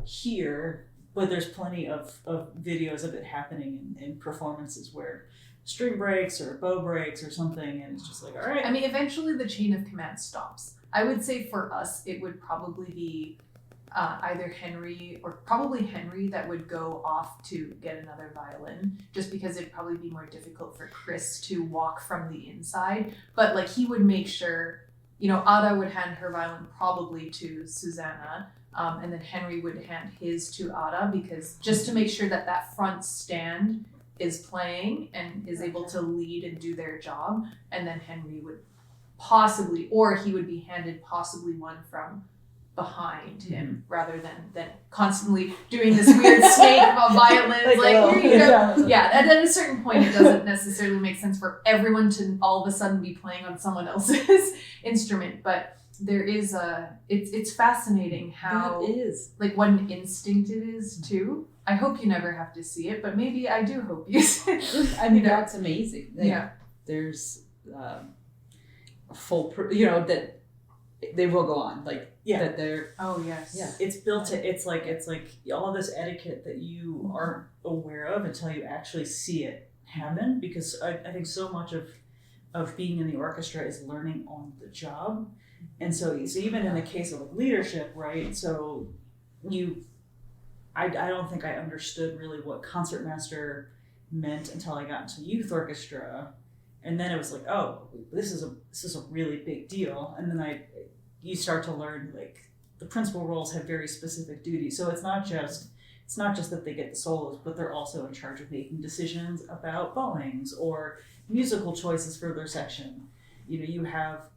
here, but there's plenty of videos of it happening in performances where string breaks or bow breaks or something, and it's just like, all right. I mean, eventually the chain of command stops. I would say for us, it would probably be either Henry or probably Henry that would go off to get another violin, just because it'd probably be more difficult for Chris to walk from the inside. But like he would make sure, Ada would hand her violin probably to Susanna, and then Henry would hand his to Ada, because just to make sure that that front stand is playing and is able to lead and do their job, and then Henry would possibly, or he would be handed possibly one from behind him rather than constantly doing this weird snake of violins. Here you go. Yeah, and at a certain point, it doesn't necessarily make sense for everyone to all of a sudden be playing on someone else's instrument. But there is it's fascinating how That is. like what an instinct it is too. I hope you never have to see it, but maybe I do hope you see it. I mean, that's amazing. Yeah. There's full, that they will go on. That they're. Oh yes. Yeah. It's built to, it's like all of this etiquette that you aren't aware of until you actually see it happen, because I think so much of being in the orchestra is learning on the job. And so even in the case of leadership, right? So I don't think I understood really what concertmaster meant until I got into youth orchestra. And then it was like, oh, this is a really big deal. And then you start to learn the principal roles have very specific duties. So it's not just that they get the solos, but they're also in charge of making decisions about bowings or musical choices for their section. You have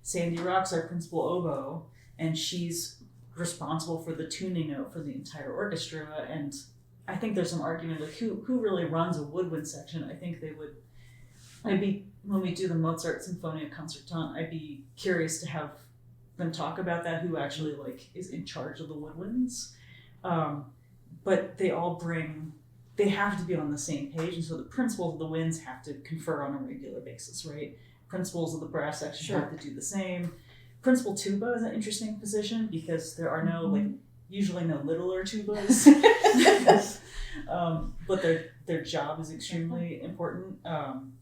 Sandy Rock's our principal oboe, and she's responsible for the tuning note for the entire orchestra. And I think there's some argument who really runs a woodwind section. I think when we do the Mozart Symphonia Concertante, I'd be curious to have them talk about that, who actually is in charge of the woodwinds. But they have to be on the same page, and so the principals of the winds have to confer on a regular basis, right? principals of the brass section Sure. have to do the same. Principal tuba is an interesting position because there are no usually no littler tubas, but their job is extremely important.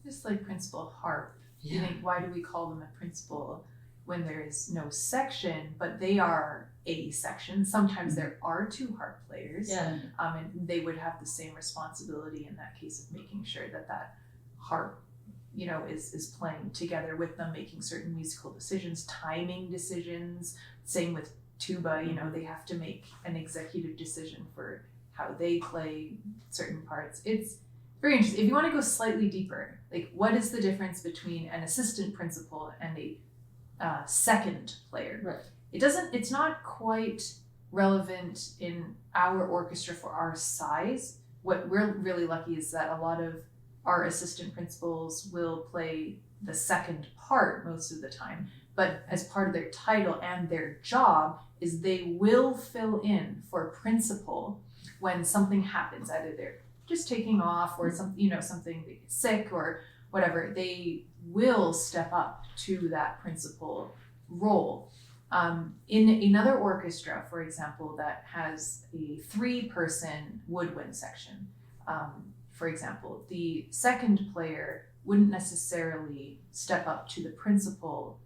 Just like principal harp. You think, why do we call them a principal when there is no section, but they are a section? Sometimes there are two harp players, and they would have the same responsibility in that case of making sure that harp, is playing together with them, making certain musical decisions, timing decisions. Same with tuba, they have to make an executive decision for how they play certain parts. It's very interesting. If you want to go slightly deeper, like what is the difference between an assistant principal and a second player? Right. It's not quite relevant in our orchestra for our size. What we're really lucky is that a lot of our assistant principals will play the second part most of the time, but as part of their title and their job is they will fill in for principal when something happens, either they're just taking off or something they get sick or whatever. They will step up to that principal role. In another orchestra, for example, that has a 3-person woodwind section, for example, the second player wouldn't necessarily step up to the principal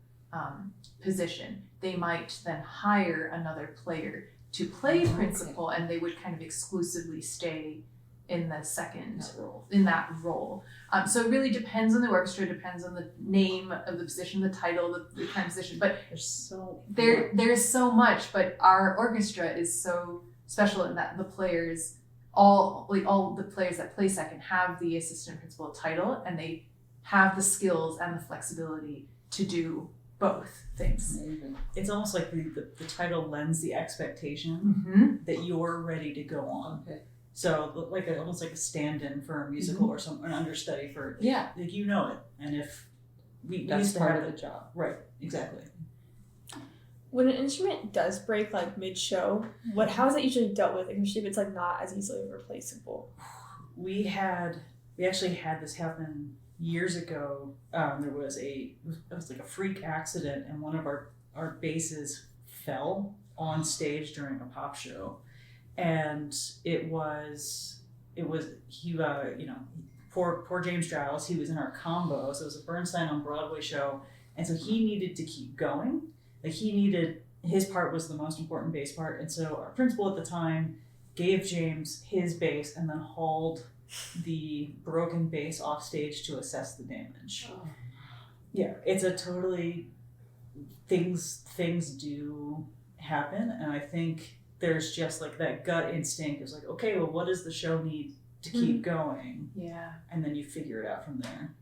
position. They might then hire another player to play principal, and they would kind of exclusively stay in the second in that role. So it really depends on the orchestra, depends on the name of the position, the title, the kind of position. But there's so much. But our orchestra is so special in that the players, all the players that play second, have the assistant principal title, and they have the skills and the flexibility to do both things. Amazing. It's almost like the title lends the expectation that you're ready to go on. Okay. So almost like a stand-in for a musical or an understudy for it, and if we That's used to part have of the job. Right, exactly. When an instrument does break mid-show, how is it usually dealt with, especially if it's not as easily replaceable? We actually had this happen years ago. There was it was like a freak accident, and one of our basses fell on stage during a pop show, and poor James Giles. He was in our combo, so it was a Bernstein on Broadway show, and so he needed to keep going. His part was the most important bass part, and so our principal at the time gave James his bass and then hauled the broken bass off stage to assess the damage. Oh. Yeah, it's a totally things do happen, and I think there's just that gut instinct is okay, well, what does the show need to keep going? Yeah, and then you figure it out from there.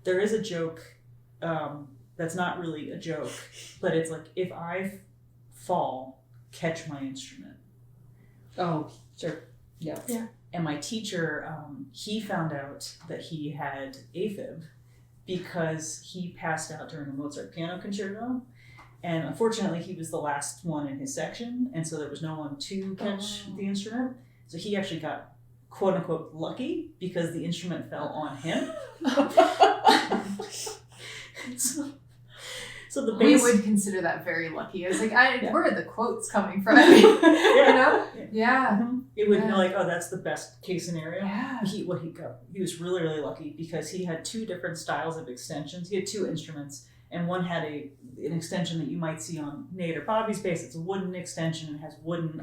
There is a joke that's not really a joke, but it's if I fall, catch my instrument. Oh, sure. Yeah. And my teacher, he found out that he had AFib because he passed out during a Mozart piano concerto. And unfortunately, he was the last one in his section, and so there was no one to catch the instrument. So he actually got, quote unquote, lucky because the instrument fell on him. So the bass... We would consider that very lucky. I was where are the quotes coming from? Yeah. Mm-hmm. It would be that's the best case scenario. Yeah. He was really, really lucky because he had 2 different styles of extensions. He had 2 instruments, and one had an extension that you might see on Nate or Bobby's bass. It's a wooden extension and has wooden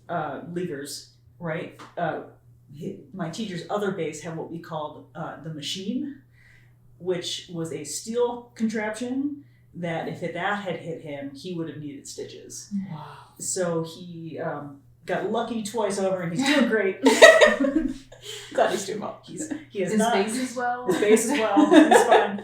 levers, right? My teacher's other bass had what we called the machine, which was a steel contraption that if that had hit him, he would have needed stitches. Wow. So he got lucky twice over, and he's doing great. Glad he's doing well. His bass as well. His bass as well. He's fine.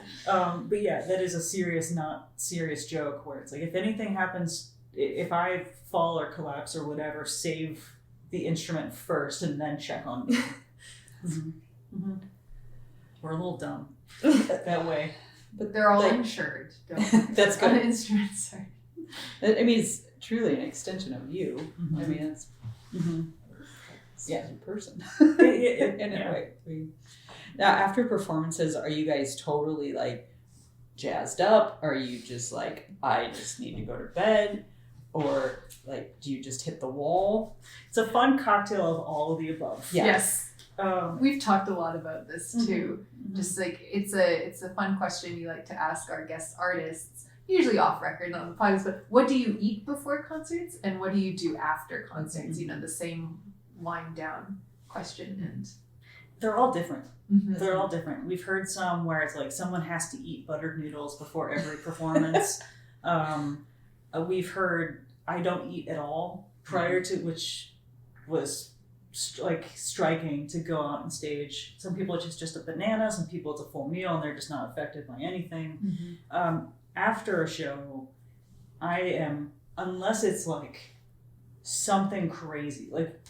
But yeah, that is a serious, not serious joke where it's if anything happens, if I fall or collapse or whatever, save the instrument first and then check on me. Mm-hmm. We're a little dumb that way. But they're all insured. That's good. On instruments. Sorry. I mean, it's truly an extension of you. Mm-hmm. I mean, it's in person. In a way. Now, after performances, are you guys totally like jazzed up? Are you just like, I just need to go to bed? Or like, do you just hit the wall? It's a fun cocktail of all of the above. Yes. We've talked a lot about this too. Mm-hmm. Just like it's a fun question you like to ask our guest artists, usually off record, not on the podcast, but what do you eat before concerts and what do you do after concerts? You know, the same wind down question. And they're all different. They're all different. We've heard some where it's like someone has to eat buttered noodles before every performance. We've heard I don't eat at all prior to, which was like striking to go out on stage. Some people it's just a banana, some people it's a full meal and they're just not affected by anything. After a show, I am, unless it's like something crazy, like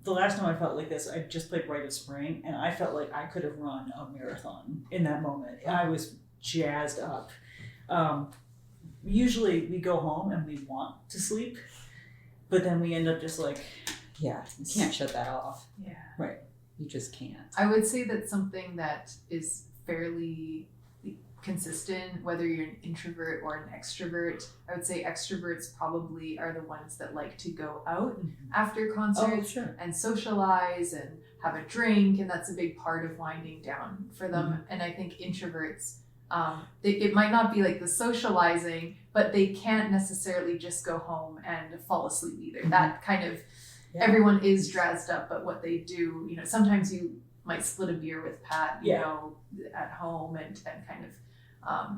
the last time I felt like this, I just played Rite of Spring and I felt like I could have run a marathon in that moment. I was jazzed up. Usually we go home and we want to sleep, but then we end up just like, you can't shut that off. Yeah. Right. You just can't. I would say that something that is fairly consistent, whether you're an introvert or an extrovert, I would say extroverts probably are the ones that like to go out after concerts and socialize and have a drink, and that's a big part of winding down for them. And I think introverts, it might not be like the socializing, but they can't necessarily just go home and fall asleep either. That kind of, everyone is jazzed up, but what they do, you know, sometimes you might split a beer with Pat, you know, at home and kind of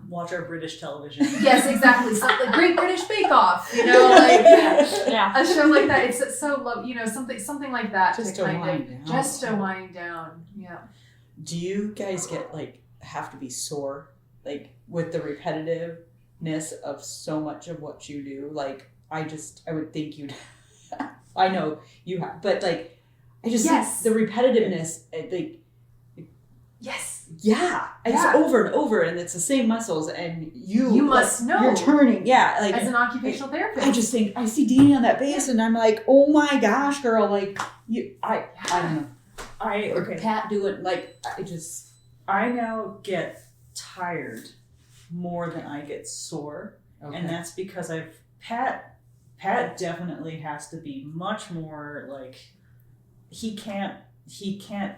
watch our British television. Yes, exactly. So, like Great British Bake Off, you know, like a show like that. It's so low, you know, something like that just to wind down. Yeah. Do you guys get like have to be sore, like with the repetitiveness of so much of what you do? Like I would think you'd. I know you have, but like I just think the repetitiveness, like. It's over and over, and it's the same muscles, and you must know you're turning. Like as an occupational therapist, I just think I see Dani on that bass, and I'm like, oh my gosh, girl! Like I don't know. Pat do it. Like I now get tired more than I get sore, and that's because Pat definitely has to be much more like he can't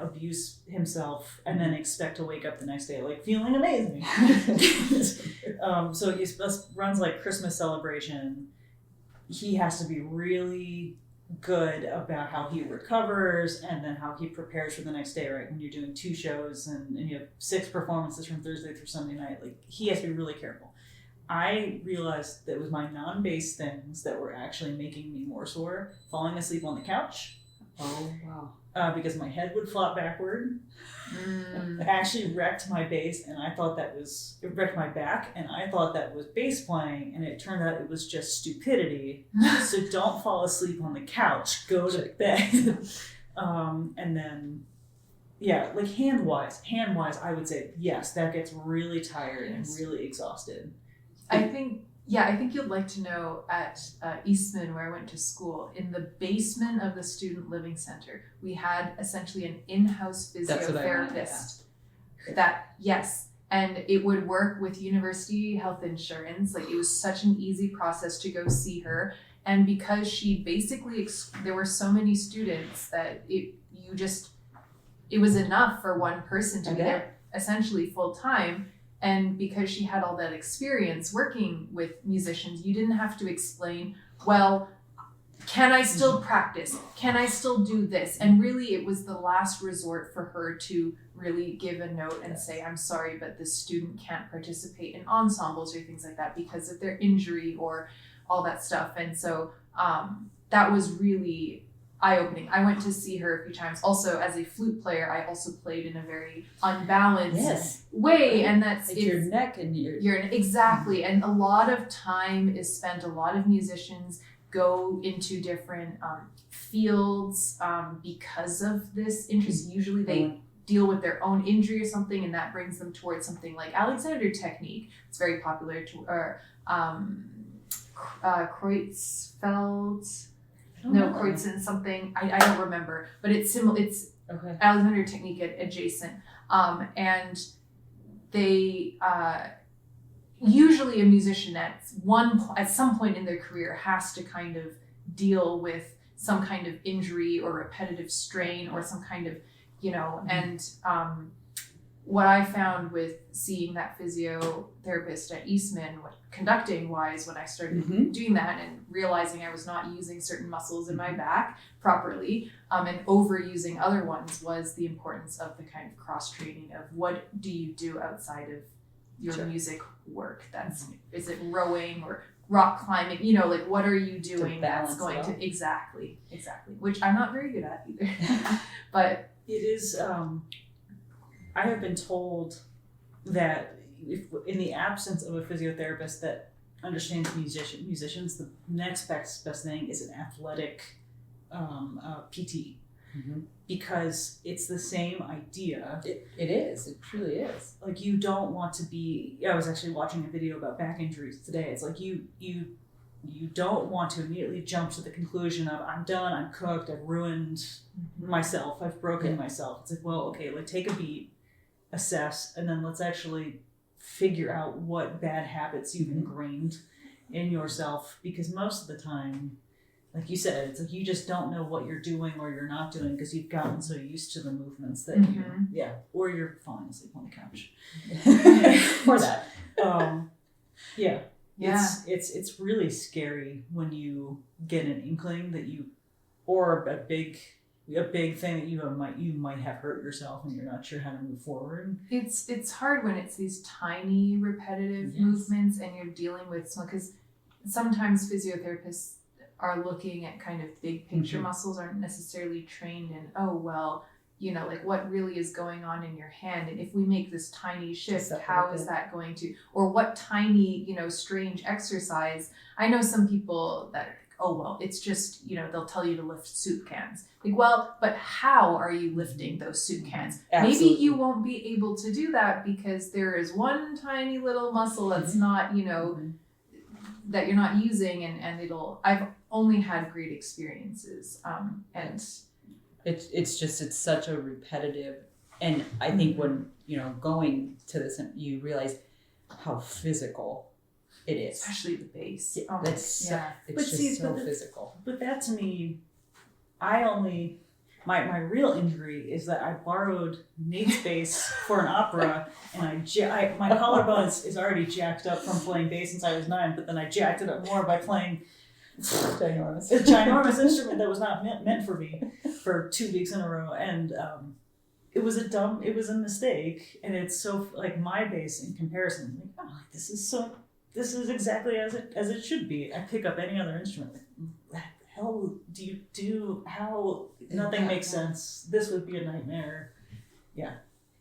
abuse himself and then expect to wake up the next day like feeling amazing. So he runs like Christmas celebration. He has to be really good about how he recovers and then how he prepares for the next day, right? When you're doing 2 shows and you have 6 performances from Thursday through Sunday night, like he has to be really careful. I realized that it was my non-bass things that were actually making me more sore. Falling asleep on the couch. Oh, wow. Because my head would flop backward. It actually wrecked my bass, and I thought it wrecked my back, and I thought that was bass playing, and it turned out it was just stupidity. So don't fall asleep on the couch. Go to bed. And then, like hand-wise, I would say, yes, that gets really tired and really exhausted. I think you'd like to know at Eastman, where I went to school, in the basement of the Student Living Center, we had essentially an in-house physiotherapist. And it would work with university health insurance. Like it was such an easy process to go see her. And because she basically, there were so many students that it was enough for one person to be there essentially full time. And because she had all that experience working with musicians, you didn't have to explain, well, can I still practice? Can I still do this? And really, it was the last resort for her to really give a note and say, I'm sorry, but this student can't participate in ensembles or things like that because of their injury or all that stuff. And so that was really eye-opening. I went to see her a few times. Also, as a flute player, I also played in a very unbalanced way, and that's like your neck and your exactly. And a lot of time is spent. A lot of musicians go into different fields because of this interest. Usually, they deal with their own injury or something, and that brings them towards something like Alexander technique. It's very popular. Or Kreutzfeldt. No, Kreutzen, something, I don't remember, but it's similar, it's Okay. Alexander technique adjacent. And they, usually a musician at some point in their career has to kind of deal with some kind of injury or repetitive strain or some kind of, and what I found with seeing that physiotherapist at Eastman, conducting wise, when I started doing that and realizing I was not using certain muscles in my back properly, and overusing other ones, was the importance of the kind of cross training of what do you do outside of your music work. Is it rowing or rock climbing? Like what are you doing that's going to exactly, which I'm not very good at either. But it is. I have been told that if in the absence of a physiotherapist that understands musicians, the next best thing is an athletic PT, because it's the same idea. It is. It truly is. Like you don't want to be. I was actually watching a video about back injuries today. It's like you don't want to immediately jump to the conclusion of I'm done, I'm cooked, I've ruined myself, I've broken myself. It's like, well, okay, like take a beat, assess, and then let's actually figure out what bad habits you've ingrained in yourself, because most of the time, like you said, it's like you just don't know what you're doing or you're not doing because you've gotten so used to the movements that or you're falling asleep on the couch or that. It's really scary when you get an inkling that you, or a big thing that you might have hurt yourself and you're not sure how to move forward. It's hard when it's these tiny repetitive movements and you're dealing with some, because sometimes physiotherapists are looking at kind of big picture muscles, aren't necessarily trained in, like what really is going on in your hand, and if we make this tiny shift, how is that going to, or what tiny, strange exercise. I know some people that, it's just, they'll tell you to lift soup cans. Like, well, but how are you lifting those soup cans? Absolutely. Maybe you won't be able to do that because there is one tiny little muscle that's not, that you're not using, and I've only had great experiences. And it's such a repetitive, and I think when, going to this, you realize how physical it is. Especially the bass. It's just so physical. But that to me, my real injury is that I borrowed Nate's bass for an opera, and my collarbone is already jacked up from playing bass since I was 9, but then I jacked it up more by playing a ginormous instrument that was not meant for me for 2 weeks in a row, and it was a mistake, and it's so like my bass in comparison, this is exactly as it should be. I pick up any other instrument, like, hell do you do? How nothing makes sense. This would be a nightmare. Yeah,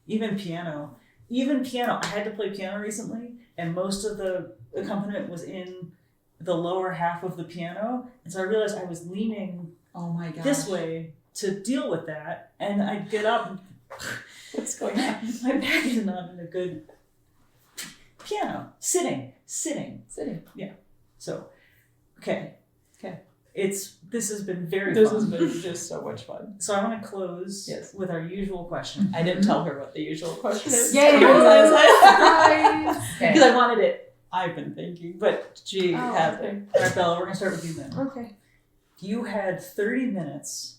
even piano. I had to play piano recently, and most of the accompaniment was in the lower half of the piano, and so I realized I was leaning this way to deal with that, and I'd get up and what's going on? My back is not in a good piano. Sitting. Yeah. So, okay. This has been very fun. This has been just so much fun. So I want to close with our usual question. I didn't tell her what the usual question is. Yay! Surprise! Because I wanted it. I've been thinking, but she has it. All right, Bella, we're going to start with you then. Okay. You had 30 minutes,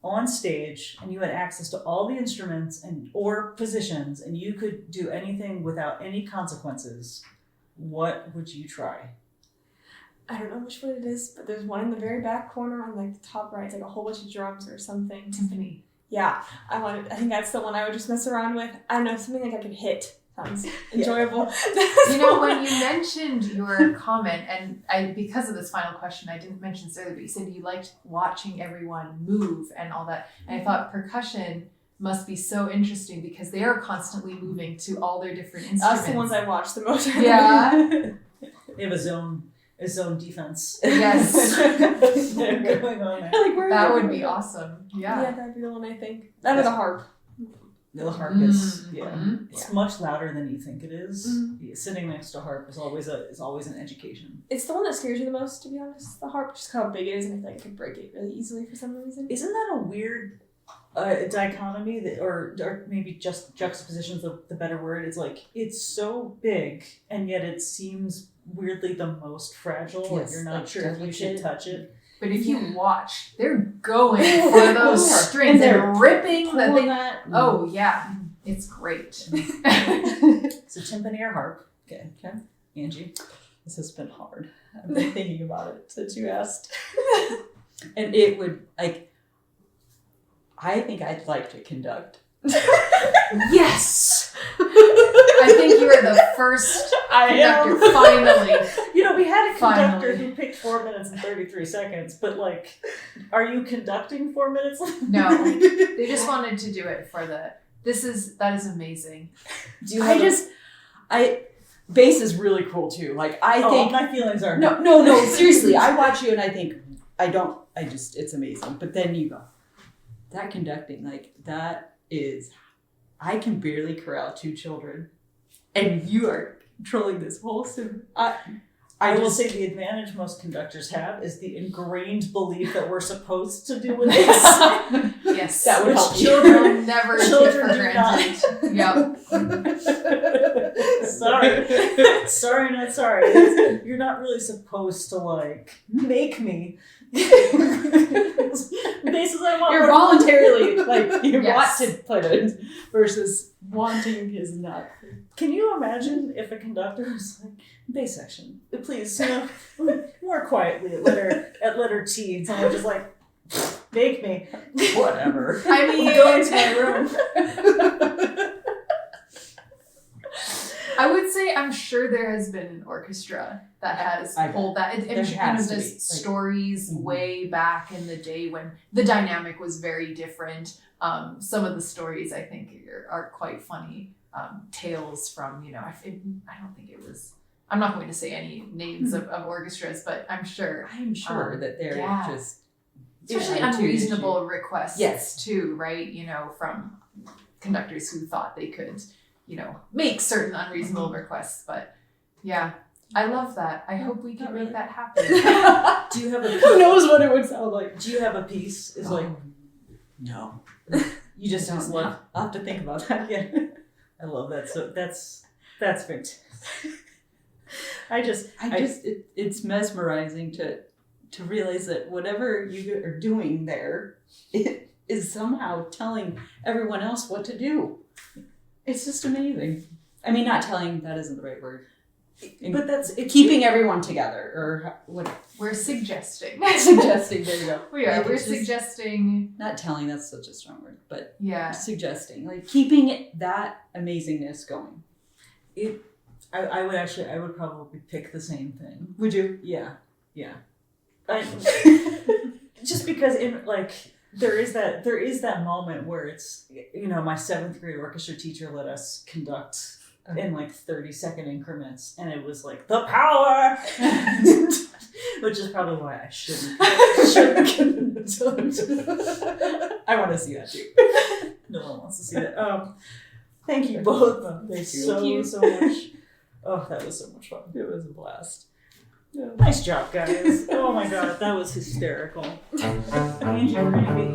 on stage, and you had access to all the instruments or positions, and you could do anything without any consequences. What would you try? I don't know which one it is, but there's one in the very back corner on like the top right. It's like a whole bunch of drums or something. Timpani. Yeah, I think that's the one I would just mess around with. I don't know, something like I could hit. Sounds enjoyable. When you mentioned your comment, and because of this final question, I didn't mention this earlier, but you said you liked watching everyone move and all that. And I thought percussion must be so interesting because they are constantly moving to all their different instruments. That's the ones I watch the most. Yeah. They have a zone defense. Yes. They're going on there. That would be awesome. Yeah. Yeah, that'd be the one I think. That or the harp. The harp is it's Yeah. much louder than you think it is. Sitting next to harp is always an education. It's the one that scares you the most, to be honest. The harp, just how big it is, and I feel like I could break it really easily for some reason. Isn't that a weird dichotomy that, or maybe just juxtaposition is the better word? It's like it's so big and yet it seems weirdly the most fragile. Yes, like you're not like sure if you should touch it. But if you watch, they're going for those strings. They're ripping the thing. Oh yeah, it's great. So timpani or harp? Okay. Angie, This has been hard. I've been thinking about it since you asked. And it would, like, I think I'd like to conduct. Yes! I think you are the first conductor, finally. You know, we had a conductor Finally. who picked 4 minutes and 33 seconds, but like, are you conducting 4 minutes? No, they just wanted to do it for that is amazing. Do you bass is really cool too. Like, I think my feelings are no, seriously. I watch you and I think, it's amazing. But then you go, that conducting, like, that is, I can barely corral 2 children. And you are controlling this whole symphony. I will say the advantage most conductors have is the ingrained belief that we're supposed to do with this. Yes, That would Which help you. children never take Children for do granted. Yep. Sorry, not sorry. You're not really supposed to like make me. Bases I want. You're voluntarily, like, you Yes. want to put it versus wanting is not. Can you imagine if a conductor was like, bass section, please, more quietly at letter T, and someone just like, make me. Whatever. I mean, Go into my room. I would say I'm sure there has been an orchestra that has I bet. pulled that. There I'm sure kind has of to the be, like- stories way back in the day when the dynamic was very different. Some of the stories I think are quite funny. Tales from, I don't think it was, I'm not going to say any names of orchestras, but I'm sure. I'm sure that they're just Especially attitude unreasonable requests Yes. too, right? From conductors who thought they could, make certain unreasonable requests. But yeah, I love that. I hope we can make that happen. Do you have a Who knows what it would sound like? Do you have a piece? Is like, No. you just Don't love. know. I'll have to think about that again. I love that. So that's fantastic. It's mesmerizing to realize that whatever you are doing there, it is somehow telling everyone else what to do. It's just amazing. I mean, not telling, that isn't the right word. But it's Keeping everyone together, or what? We're suggesting. Suggesting, there you go. We are. Like, We're it's just- suggesting. Not telling, that's such a strong word, but Yeah. suggesting, like keeping that amazingness going. I would probably pick the same thing. Would you? Yeah. Just because there is that moment where it's, my 7th grade orchestra teacher let us conduct in 30-second increments, and it was like the power, which is probably why I shouldn't conduct. I want to see that too. No one wants to see that. Thank you both. Thank you. So much. Oh, that was so much fun. It was a blast. Yeah. Nice job, guys. Oh my god, that was hysterical. Angie, we're gonna be